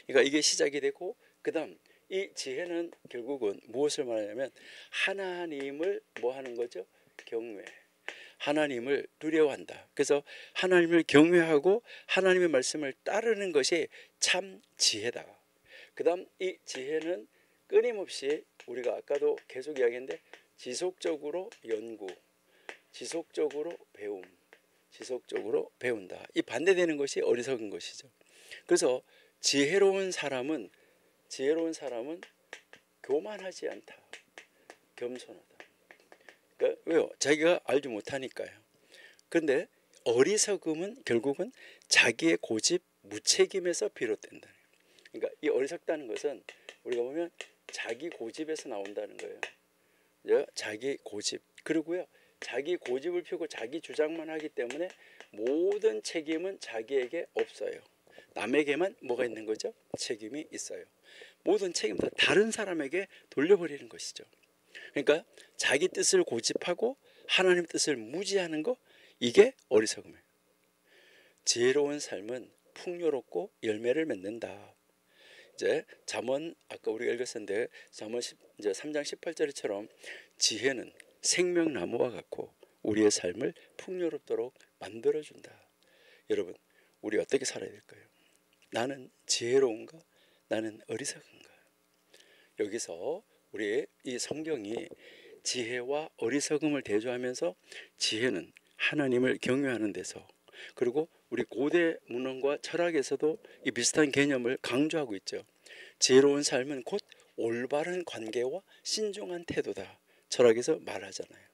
그러니까 이게 시작이 되고 그다음 이 지혜는 결국은 무엇을 말하냐면 하나님을 뭐 하는 거죠? 경외. 하나님을 두려워한다. 그래서 하나님을 경외하고 하나님의 말씀을 따르는 것이 참 지혜다. 그다음 이 지혜는 끊임없이 우리가 아까도 계속 이야기했는데 지속적으로 연구, 지속적으로 배움, 지속적으로 배운다. 이 반대되는 것이 어리석은 것이죠. 그래서 지혜로운 사람은 교만하지 않다. 겸손하다. 그러니까 왜요? 자기가 알지 못하니까요. 그런데 어리석음은 결국은 자기의 고집, 무책임에서 비롯된다. 그러니까 이 어리석다는 것은 우리가 보면 자기 고집에서 나온다는 거예요. 자기 고집. 그리고요. 자기 고집을 펴고 자기 주장만 하기 때문에 모든 책임은 자기에게 없어요. 남에게만 뭐가 있는 거죠? 책임이 있어요. 모든 책임 다 다른 사람에게 돌려버리는 것이죠. 그러니까 자기 뜻을 고집하고 하나님 뜻을 무지하는 거, 이게 어리석음이에요. 지혜로운 삶은 풍요롭고 열매를 맺는다. 이제 잠언 아까 우리가 읽었었는데 잠언 이제 3장 18절처럼 지혜는 생명나무와 같고 우리의 삶을 풍요롭도록 만들어준다. 여러분, 우리 어떻게 살아야 될까요? 나는 지혜로운가? 나는 어리석은가? 여기서 우리 이 성경이 지혜와 어리석음을 대조하면서 지혜는 하나님을 경외하는 데서, 그리고 우리 고대 문헌과 철학에서도 이 비슷한 개념을 강조하고 있죠. 지혜로운 삶은 곧 올바른 관계와 신중한 태도다. 철학에서 말하잖아요.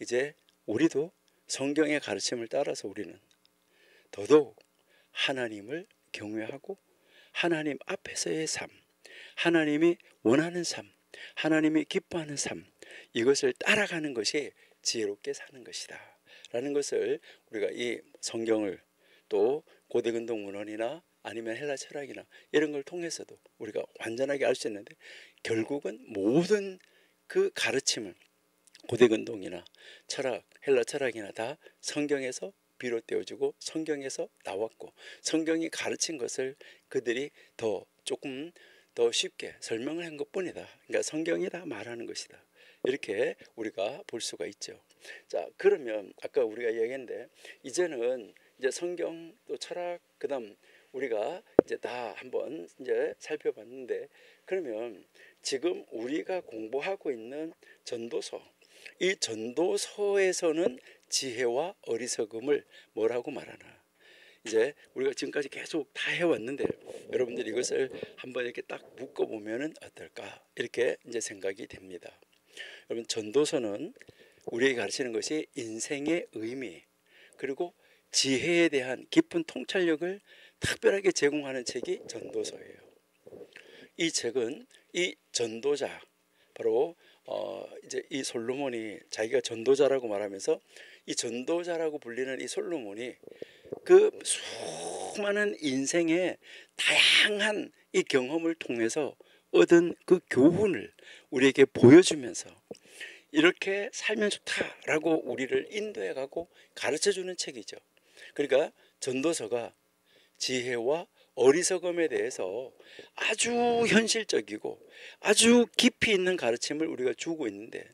이제 우리도 성경의 가르침을 따라서 우리는 더더욱 하나님을 경외하고 하나님 앞에서의 삶, 하나님이 원하는 삶, 하나님이 기뻐하는 삶, 이것을 따라가는 것이 지혜롭게 사는 것이다 라는 것을 우리가 이 성경을 또 고대 근동 문헌이나 아니면 헬라 철학이나 이런 걸 통해서도 우리가 완전하게 알 수 있는데, 결국은 모든 그 가르침을 고대 근동이나 철학, 헬라 철학이나 다 성경에서 비롯되어지고 성경에서 나왔고, 성경이 가르친 것을 그들이 조금 더 쉽게 설명을 한 것뿐이다. 그러니까 성경이 다 말하는 것이다. 이렇게 우리가 볼 수가 있죠. 자, 그러면 아까 우리가 얘기했는데 이제는 이제 성경 또 철학 그다음 우리가 이제 다 한번 이제 살펴봤는데, 그러면 지금 우리가 공부하고 있는 전도서, 이 전도서에서는 지혜와 어리석음을 뭐라고 말하나? 이제 우리가 지금까지 계속 다 해왔는데 여러분들이 이것을 한번 이렇게 딱 묶어보면은 어떨까? 이렇게 이제 생각이 됩니다. 여러분, 전도서는 우리에게 가르치는 것이 인생의 의미, 그리고 지혜에 대한 깊은 통찰력을 특별하게 제공하는 책이 전도서예요. 이 책은 이 전도자, 바로 이제 이 솔로몬이 자기가 전도자라고 말하면서 이 전도자라고 불리는 이 솔로몬이 그 수많은 인생의 다양한 이 경험을 통해서 얻은 그 교훈을 우리에게 보여주면서 이렇게 살면 좋다라고 우리를 인도해가고 가르쳐주는 책이죠. 그러니까 전도서가 지혜와 어리석음에 대해서 아주 현실적이고 아주 깊이 있는 가르침을 우리가 주고 있는데,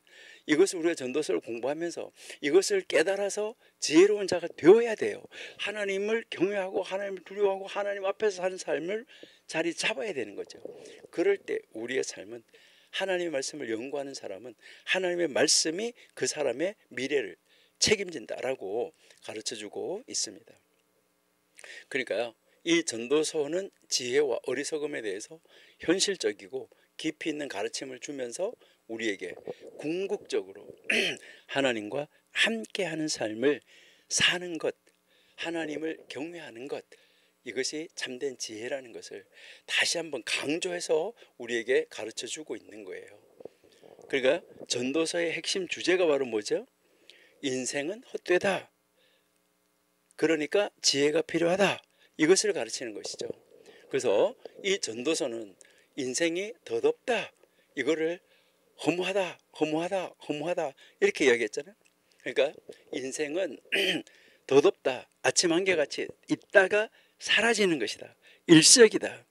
이것을 우리가 전도서를 공부하면서 이것을 깨달아서 지혜로운 자가 되어야 돼요. 하나님을 경외하고 하나님을 두려워하고 하나님 앞에서 사는 삶을 자리 잡아야 되는 거죠. 그럴 때 우리의 삶은, 하나님의 말씀을 연구하는 사람은 하나님의 말씀이 그 사람의 미래를 책임진다라고 가르쳐주고 있습니다. 그러니까요, 이 전도서는 지혜와 어리석음에 대해서 현실적이고 깊이 있는 가르침을 주면서 우리에게 궁극적으로 하나님과 함께하는 삶을 사는 것, 하나님을 경외하는 것, 이것이 참된 지혜라는 것을 다시 한번 강조해서 우리에게 가르쳐주고 있는 거예요. 그러니까 전도서의 핵심 주제가 바로 뭐죠? 인생은 헛되다, 그러니까 지혜가 필요하다, 이것을 가르치는 것이죠. 그래서 이 전도서는 인생이 덧없다, 이거를 허무하다, 허무하다, 허무하다 이렇게 이야기했잖아요. 그러니까 인생은 덧없다, 아침 안개같이 있다가 사라지는 것이다, 일시적이다.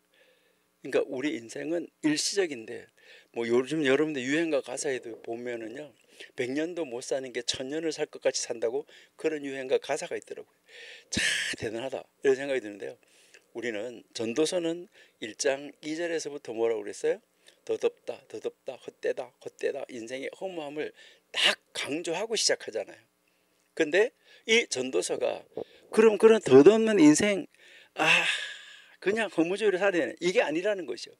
그러니까 우리 인생은 일시적인데, 뭐 요즘 여러분들 유행가 가사에도 보면은요, 100년도 못 사는 게 1000년을 살 것 같이 산다고, 그런 유행가 가사가 있더라고요. 참 대단하다 이런 생각이 드는데요, 우리는 전도서는 1장 2절에서부터 뭐라고 그랬어요? 덧없다, 덧없다, 헛되다, 헛되다, 인생의 허무함을 딱 강조하고 시작하잖아요. 근데 이 전도서가 그럼 그런 덧없는 인생, 그냥 허무주의로 살아야 되는, 이게 아니라는 것이죠.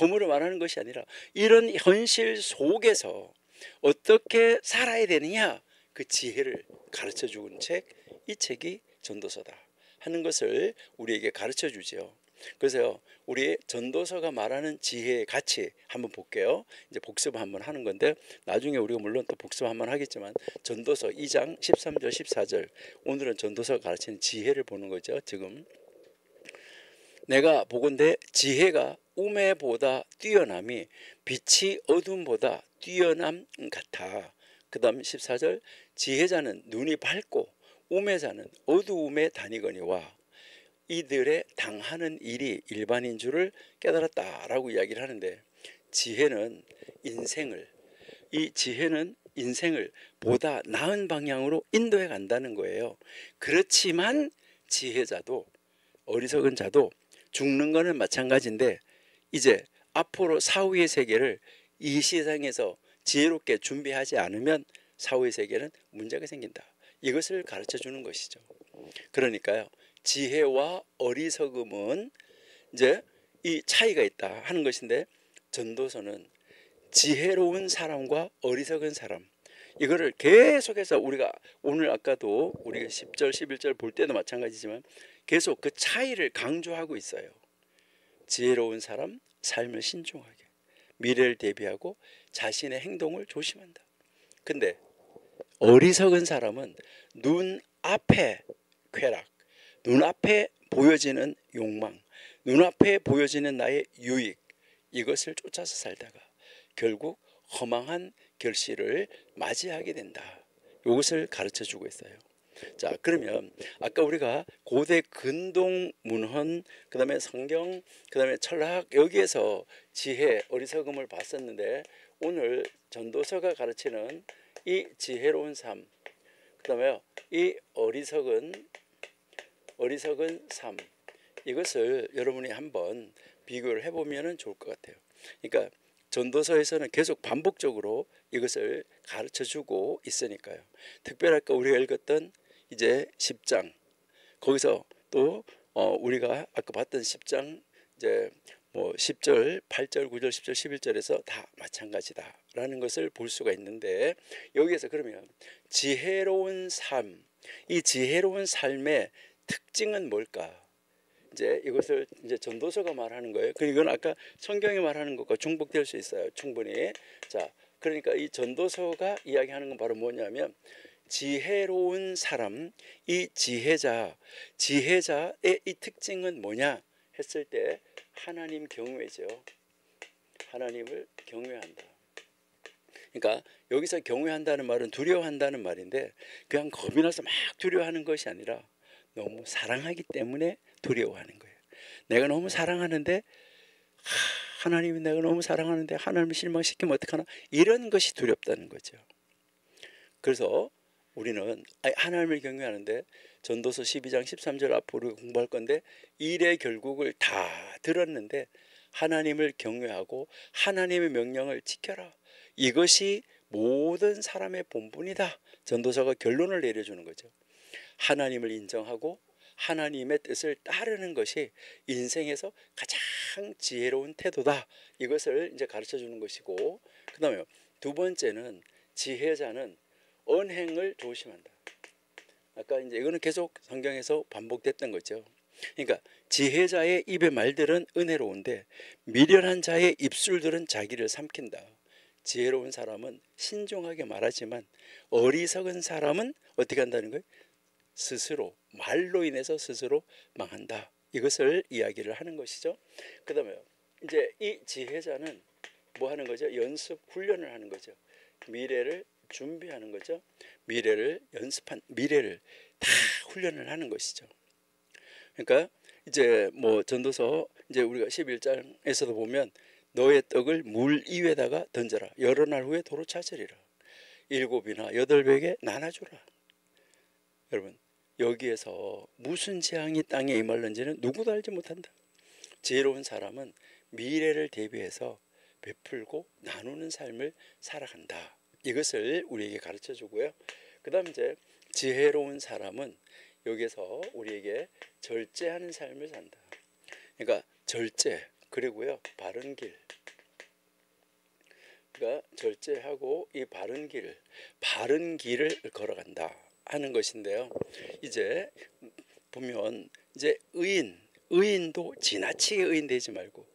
허무를 말하는 것이 아니라 이런 현실 속에서 어떻게 살아야 되느냐, 그 지혜를 가르쳐 주는 책, 이 책이 전도서다 하는 것을 우리에게 가르쳐 주죠. 그래서 우리 전도서가 말하는 지혜의 가치 한번 볼게요. 이제 복습 한번 하는 건데, 나중에 우리가 물론 또 복습 한번 하겠지만, 전도서 2장 13절 14절, 오늘은 전도서가 가르치는 지혜를 보는 거죠. 지금 내가 보건대 지혜가 우매보다 뛰어남이 빛이 어둠보다 뛰어남 같아. 그 다음 14절, 지혜자는 눈이 밝고 우매자는 어두움에 다니거니와. 이들의 당하는 일이 일반인 줄을 깨달았다라고 이야기를 하는데, 지혜는 인생을 보다 나은 방향으로 인도해 간다는 거예요. 그렇지만 지혜자도, 어리석은 자도 죽는 거는 마찬가지인데, 이제 앞으로 사후의 세계를 이 세상에서 지혜롭게 준비하지 않으면 사후의 세계는 문제가 생긴다. 이것을 가르쳐 주는 것이죠. 그러니까요, 지혜와 어리석음은 이제 이 차이가 있다 하는 것인데, 전도서는 지혜로운 사람과 어리석은 사람, 이거를 계속해서 우리가 오늘 아까도 우리가 10절 11절 볼 때도 마찬가지지만 계속 그 차이를 강조하고 있어요. 지혜로운 사람, 삶을 신중하게, 미래를 대비하고 자신의 행동을 조심한다. 근데 어리석은 사람은 눈앞에 쾌락, 눈앞에 보여지는 욕망, 눈앞에 보여지는 나의 유익, 이것을 쫓아서 살다가 결국 허망한 결실을 맞이하게 된다. 이것을 가르쳐 주고 있어요. 자, 그러면 아까 우리가 고대 근동 문헌, 그 다음에 성경, 그 다음에 철학, 여기에서 지혜, 어리석음을 봤었는데, 오늘 전도서가 가르치는 이 지혜로운 삶, 그 다음에 이 어리석은 삶, 이것을 여러분이 한번 비교를 해보면 좋을 것 같아요. 그러니까 전도서에서는 계속 반복적으로 이것을 가르쳐주고 있으니까요. 특별히 아까 우리가 읽었던 이제 10장, 거기서 또 우리가 아까 봤던 10장 이제 뭐 10절, 8절, 9절, 10절, 11절에서 다 마찬가지다라는 것을 볼 수가 있는데, 여기에서 그러면 지혜로운 삶, 이 지혜로운 삶의 특징은 뭘까? 이제 이것을 이제 전도서가 말하는 거예요. 이건 아까 성경이 말하는 것과 중복될 수 있어요, 충분히. 자, 그러니까 이 전도서가 이야기하는 건 바로 뭐냐면, 지혜로운 사람, 이 지혜자의 이 특징은 뭐냐 했을 때 하나님 경외죠. 하나님을 경외한다. 그러니까 여기서 경외한다는 말은 두려워한다는 말인데, 그냥 겁이 나서 막 두려워하는 것이 아니라 너무 사랑하기 때문에 두려워하는 거예요. 내가 너무 사랑하는데, 하나님이 내가 너무 사랑하는데 하나님을 실망시키면 어떡하나, 이런 것이 두렵다는 거죠. 그래서 우리는 하나님을 경외하는데, 전도서 12장 13절 앞으로 공부할 건데, 일의 결국을 다 들었는데 하나님을 경외하고 하나님의 명령을 지켜라, 이것이 모든 사람의 본분이다. 전도서가 결론을 내려주는 거죠. 하나님을 인정하고 하나님의 뜻을 따르는 것이 인생에서 가장 지혜로운 태도다. 이것을 이제 가르쳐 주는 것이고, 그 다음에 두 번째는 지혜자는 언행을 조심한다. 아까 이제 이거는 계속 성경에서 반복됐던 거죠. 그러니까 지혜자의 입의 말들은 은혜로운데 미련한 자의 입술들은 자기를 삼킨다. 지혜로운 사람은 신중하게 말하지만 어리석은 사람은 어떻게 한다는 거예요? 스스로, 말로 인해서 스스로 망한다. 이것을 이야기를 하는 것이죠. 그 다음에 이제 이 지혜자는 뭐 하는 거죠? 연습, 훈련을 하는 거죠. 미래를 준비하는 거죠. 미래를 다 훈련을 하는 것이죠. 그러니까 이제 뭐 전도서 이제 우리가 11장에서도 보면, 너의 떡을 물 위에다가 던져라. 여러 날 후에 도로 찾으리라. 7이나 8배에게 나눠주라. 여러분, 여기에서 무슨 재앙이 땅에 임할는지는 누구도 알지 못한다. 지혜로운 사람은 미래를 대비해서 베풀고 나누는 삶을 살아간다. 이것을 우리에게 가르쳐 주고요. 그 다음 이제 지혜로운 사람은 여기에서 우리에게 절제하는 삶을 산다. 그러니까 절제, 그리고요 바른 길. 그러니까 절제하고 이 바른 길을 걸어간다 하는 것인데요. 이제 보면 이제 의인도 지나치게 의인 되지 말고,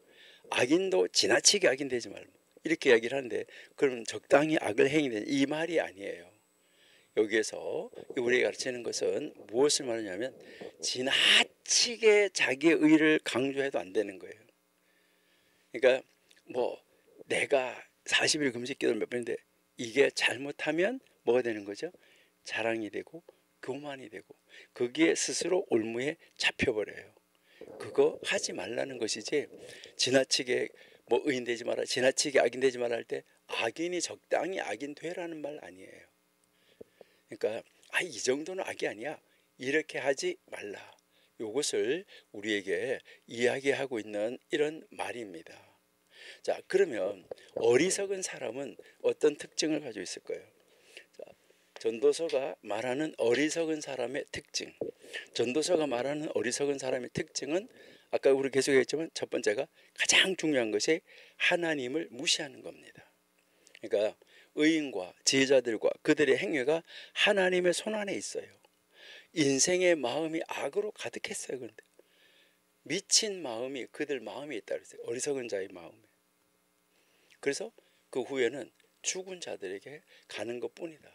악인도 지나치게 악인 되지 말고, 이렇게 이야기를 하는데, 그럼 적당히 악을 행위되는 이 말이 아니에요. 여기에서 우리가 가르치는 것은 무엇을 말하냐면, 지나치게 자기의 의를 강조해도 안 되는 거예요. 그러니까 뭐 내가 40일 금식 기도를 몇 번인데 이게 잘못하면 뭐가 되는 거죠? 자랑이 되고 교만이 되고, 거기에 스스로 올무에 잡혀버려요. 그거 하지 말라는 것이지, 지나치게 뭐 의인 되지 마라, 지나치게 악인 되지 마라 할 때 악인이 적당히 악인 되라는 말 아니에요. 그러니까 이 정도는 악이 아니야, 이렇게 하지 말라, 이것을 우리에게 이야기하고 있는 이런 말입니다. 자, 그러면 어리석은 사람은 어떤 특징을 가지고 있을까요? 자, 전도서가 말하는 어리석은 사람의 특징, 전도서가 말하는 어리석은 사람의 특징은 아까 우리 계속 했지만 첫 번째가, 가장 중요한 것이 하나님을 무시하는 겁니다. 그러니까 의인과 지혜자들과 그들의 행위가 하나님의 손안에 있어요. 인생의 마음이 악으로 가득했어요. 그런데 미친 마음이 그들 마음에 있다 그랬어요. 어리석은 자의 마음에. 그래서 그 후에는 죽은 자들에게 가는 것뿐이다.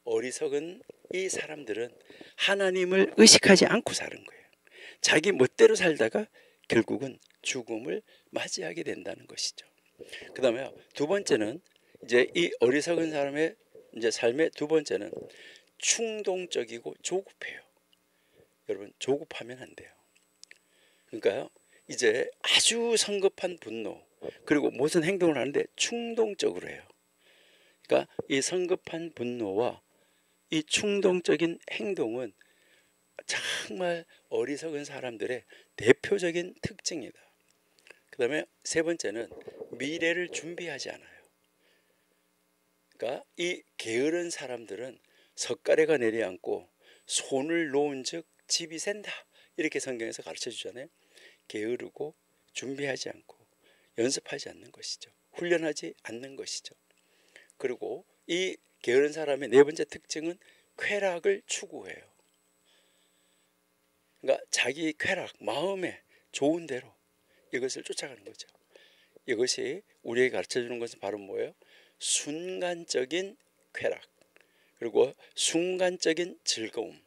어리석은 이 사람들은 하나님을 의식하지 않고 사는 거예요. 자기 멋대로 살다가 결국은 죽음을 맞이하게 된다는 것이죠. 그 다음에 두 번째는, 이제 이 어리석은 사람의 이제 삶의 두 번째는 충동적이고 조급해요. 여러분, 조급하면 안 돼요. 그러니까요, 이제 아주 성급한 분노, 그리고 무슨 행동을 하는데 충동적으로 해요. 그러니까 이 성급한 분노와 이 충동적인 행동은 정말 어리석은 사람들의 대표적인 특징이다. 그 다음에 세 번째는 미래를 준비하지 않아요. 그러니까 이 게으른 사람들은 석가래가 내려앉고 손을 놓은 즉 집이 샌다, 이렇게 성경에서 가르쳐 주잖아요. 게으르고 준비하지 않고 연습하지 않는 것이죠. 훈련하지 않는 것이죠. 그리고 이 게으른 사람의 네 번째 특징은 쾌락을 추구해요. 그러니까 자기 쾌락, 마음에 좋은 대로 이것을 쫓아가는 거죠. 이것이 우리에게 가르쳐주는 것은 바로 뭐예요? 순간적인 쾌락, 그리고 순간적인 즐거움,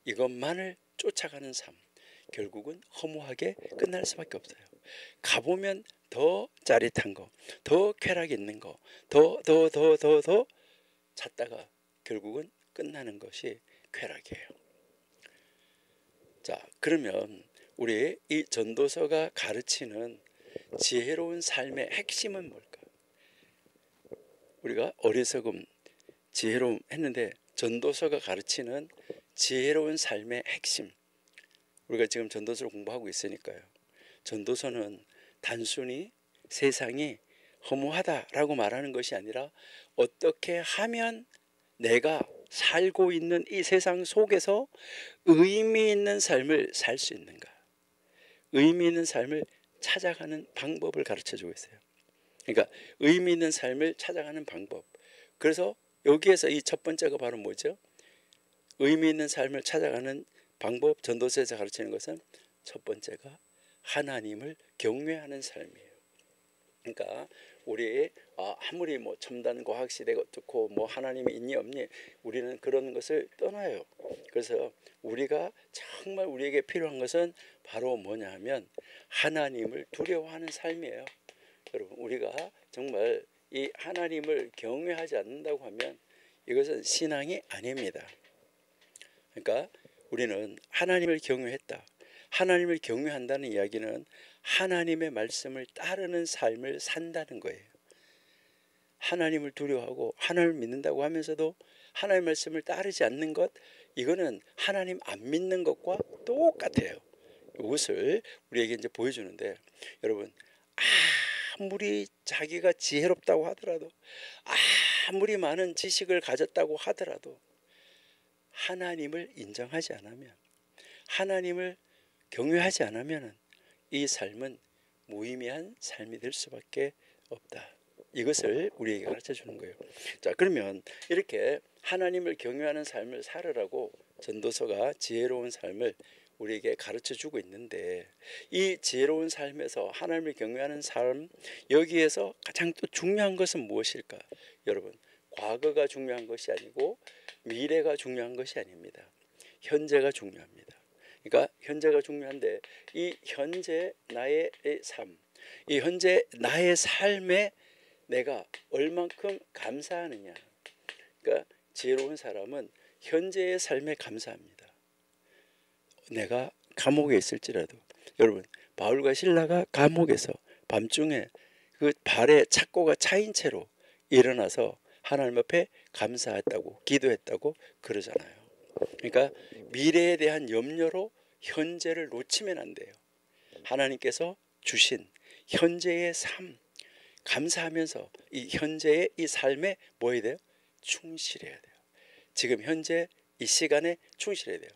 이것만을 쫓아가는 삶, 결국은 허무하게 끝날 수밖에 없어요. 가보면 더 짜릿한 거, 더 쾌락 있는 거, 더 찾다가 결국은 끝나는 것이 쾌락이에요. 자, 그러면 우리 이 전도서가 가르치는 지혜로운 삶의 핵심은 뭘까? 우리가 어리석음, 지혜로움 했는데, 전도서가 가르치는 지혜로운 삶의 핵심, 우리가 지금 전도서를 공부하고 있으니까요. 전도서는 단순히 세상이 허무하다라고 말하는 것이 아니라, 어떻게 하면 내가 살고 있는 이 세상 속에서 의미 있는 삶을 살 수 있는가, 의미 있는 삶을 찾아가는 방법을 가르쳐주고 있어요. 그러니까 의미 있는 삶을 찾아가는 방법. 그래서 여기에서 이 첫 번째가 바로 뭐죠? 의미 있는 삶을 찾아가는 방법, 전도서에서 가르치는 것은 첫 번째가 하나님을 경외하는 삶이에요. 그러니까 우리 아무리 뭐 첨단 과학 시대가 어떻고 뭐 하나님이 있니 없니, 우리는 그런 것을 떠나요. 그래서 우리가 정말 우리에게 필요한 것은 바로 뭐냐 하면 하나님을 두려워하는 삶이에요. 여러분, 우리가 정말 이 하나님을 경외하지 않는다고 하면 이것은 신앙이 아닙니다. 그러니까 우리는 하나님을 경외했다, 하나님을 경외한다는 이야기는 하나님의 말씀을 따르는 삶을 산다는 거예요. 하나님을 두려워하고 하나님을 믿는다고 하면서도 하나님의 말씀을 따르지 않는 것, 이거는 하나님 안 믿는 것과 똑같아요. 이것을 우리에게 이제 보여주는데, 여러분, 아무리 자기가 지혜롭다고 하더라도, 아무리 많은 지식을 가졌다고 하더라도 하나님을 인정하지 않으면, 하나님을 경외하지 않으면 이 삶은 무의미한 삶이 될 수밖에 없다. 이것을 우리에게 가르쳐 주는 거예요. 자, 그러면 이렇게 하나님을 경외하는 삶을 살으라고 전도서가 지혜로운 삶을 우리에게 가르쳐 주고 있는데, 이 지혜로운 삶에서 하나님을 경외하는 삶, 여기에서 가장 또 중요한 것은 무엇일까? 여러분, 과거가 중요한 것이 아니고 미래가 중요한 것이 아닙니다. 현재가 중요합니다. 그러니까 현재가 중요한데, 이 현재 나의 삶, 이 현재 나의 삶에 내가 얼만큼 감사하느냐. 그러니까 지혜로운 사람은 현재의 삶에 감사합니다. 내가 감옥에 있을지라도, 여러분, 바울과 실라가 감옥에서 밤중에 그 발에 착고가 차인 채로 일어나서 하나님 앞에 감사했다고 기도했다고 그러잖아요. 그러니까 미래에 대한 염려로 현재를 놓치면 안 돼요. 하나님께서 주신 현재의 삶 감사하면서 이 현재의 이 삶에 뭐 해야 돼요? 충실해야 돼요. 지금 현재 이 시간에 충실해야 돼요.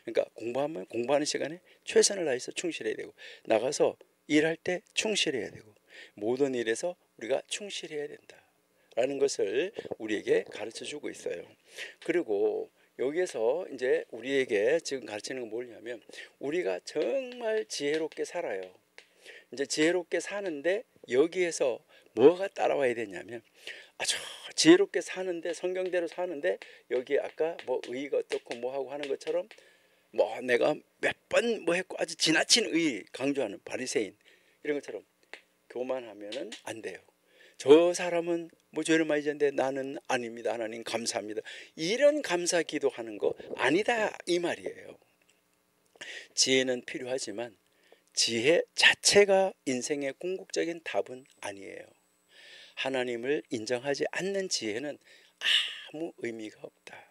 그러니까 공부하면 공부하는 시간에 최선을 다해서 충실해야 되고, 나가서 일할 때 충실해야 되고, 모든 일에서 우리가 충실해야 된다라는 것을 우리에게 가르쳐 주고 있어요. 그리고 여기에서 이제 우리에게 지금 가르치는 건 뭐냐면, 우리가 정말 지혜롭게 살아요. 이제 지혜롭게 사는데 여기에서 뭐가 따라와야 되냐면, 아주 지혜롭게 사는데, 성경대로 사는데, 여기 아까 뭐 의의가 어떻고 뭐 하고 하는 것처럼 뭐 내가 몇 번 뭐 했고 아주 지나친 의의 강조하는 바리새인 이런 것처럼 교만하면은 안 돼요. 저 사람은 뭐 죄를 많이 지었는데 나는 아닙니다. 하나님 감사합니다. 이런 감사 기도하는 거 아니다 이 말이에요. 지혜는 필요하지만 지혜 자체가 인생의 궁극적인 답은 아니에요. 하나님을 인정하지 않는 지혜는 아무 의미가 없다.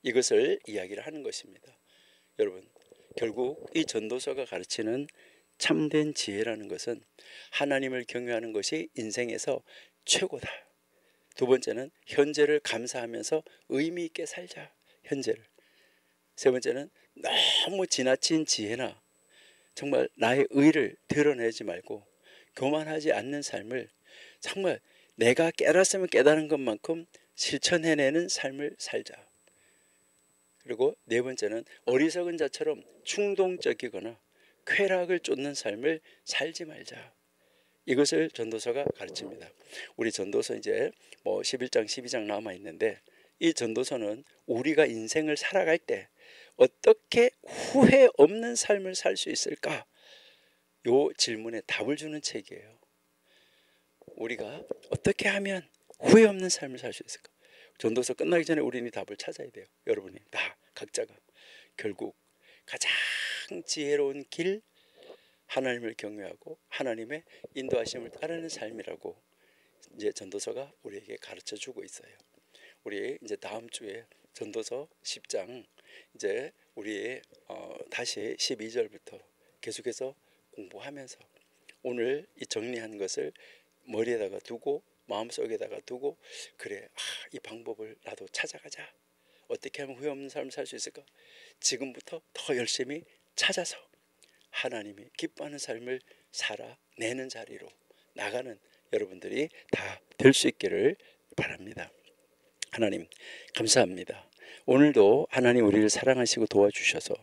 이것을 이야기를 하는 것입니다. 여러분, 결국 이 전도서가 가르치는 참된 지혜라는 것은 하나님을 경외하는 것이 인생에서 최고다. 두 번째는 현재를 감사하면서 의미 있게 살자. 현재를. 세 번째는 너무 지나친 지혜나 정말 나의 의를 드러내지 말고 교만하지 않는 삶을 정말 내가 깨달았으면 깨달은 것만큼 실천해내는 삶을 살자. 그리고 네 번째는 어리석은 자처럼 충동적이거나 쾌락을 쫓는 삶을 살지 말자. 이것을 전도서가 가르칩니다. 우리 전도서 이제 뭐 11장 12장 남아 있는데, 이 전도서는 우리가 인생을 살아갈 때 어떻게 후회 없는 삶을 살 수 있을까? 요 질문에 답을 주는 책이에요. 우리가 어떻게 하면 후회 없는 삶을 살 수 있을까? 전도서 끝나기 전에 우리는 답을 찾아야 돼요. 여러분이 다 각자가. 결국 가장 지혜로운 길, 하나님을 경외하고 하나님의 인도하심을 따르는 삶이라고 이제 전도서가 우리에게 가르쳐 주고 있어요. 우리 이제 다음 주에 전도서 10장 이제 우리 다시 12절부터 계속해서 공부하면서 오늘 이 정리한 것을 머리에다가 두고 마음속에다가 두고, 그래, 이 방법을 나도 찾아가자. 어떻게 하면 후회 없는 삶을 살 수 있을까? 지금부터 더 열심히 찾아서 하나님이 기뻐하는 삶을 살아내는 자리로 나가는 여러분들이 다 될 수 있기를 바랍니다. 하나님 감사합니다. 오늘도 하나님 우리를 사랑하시고 도와주셔서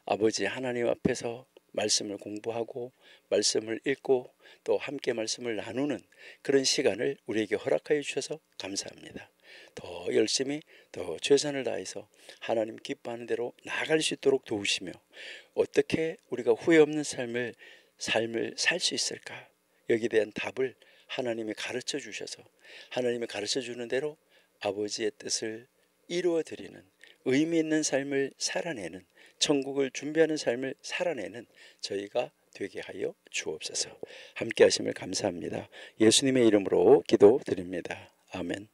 아버지 하나님 앞에서 말씀을 공부하고 말씀을 읽고 또 함께 말씀을 나누는 그런 시간을 우리에게 허락하여 주셔서 감사합니다. 더 열심히 더 최선을 다해서 하나님 기뻐하는 대로 나아갈 수 있도록 도우시며, 어떻게 우리가 후회 없는 삶을 살 수 있을까? 여기에 대한 답을 하나님이 가르쳐 주셔서 하나님이 가르쳐 주는 대로 아버지의 뜻을 이루어 드리는 의미 있는 삶을 살아내는, 천국을 준비하는 삶을 살아내는 저희가 되게 하여 주옵소서. 함께 하심을 감사합니다. 예수님의 이름으로 기도드립니다. 아멘.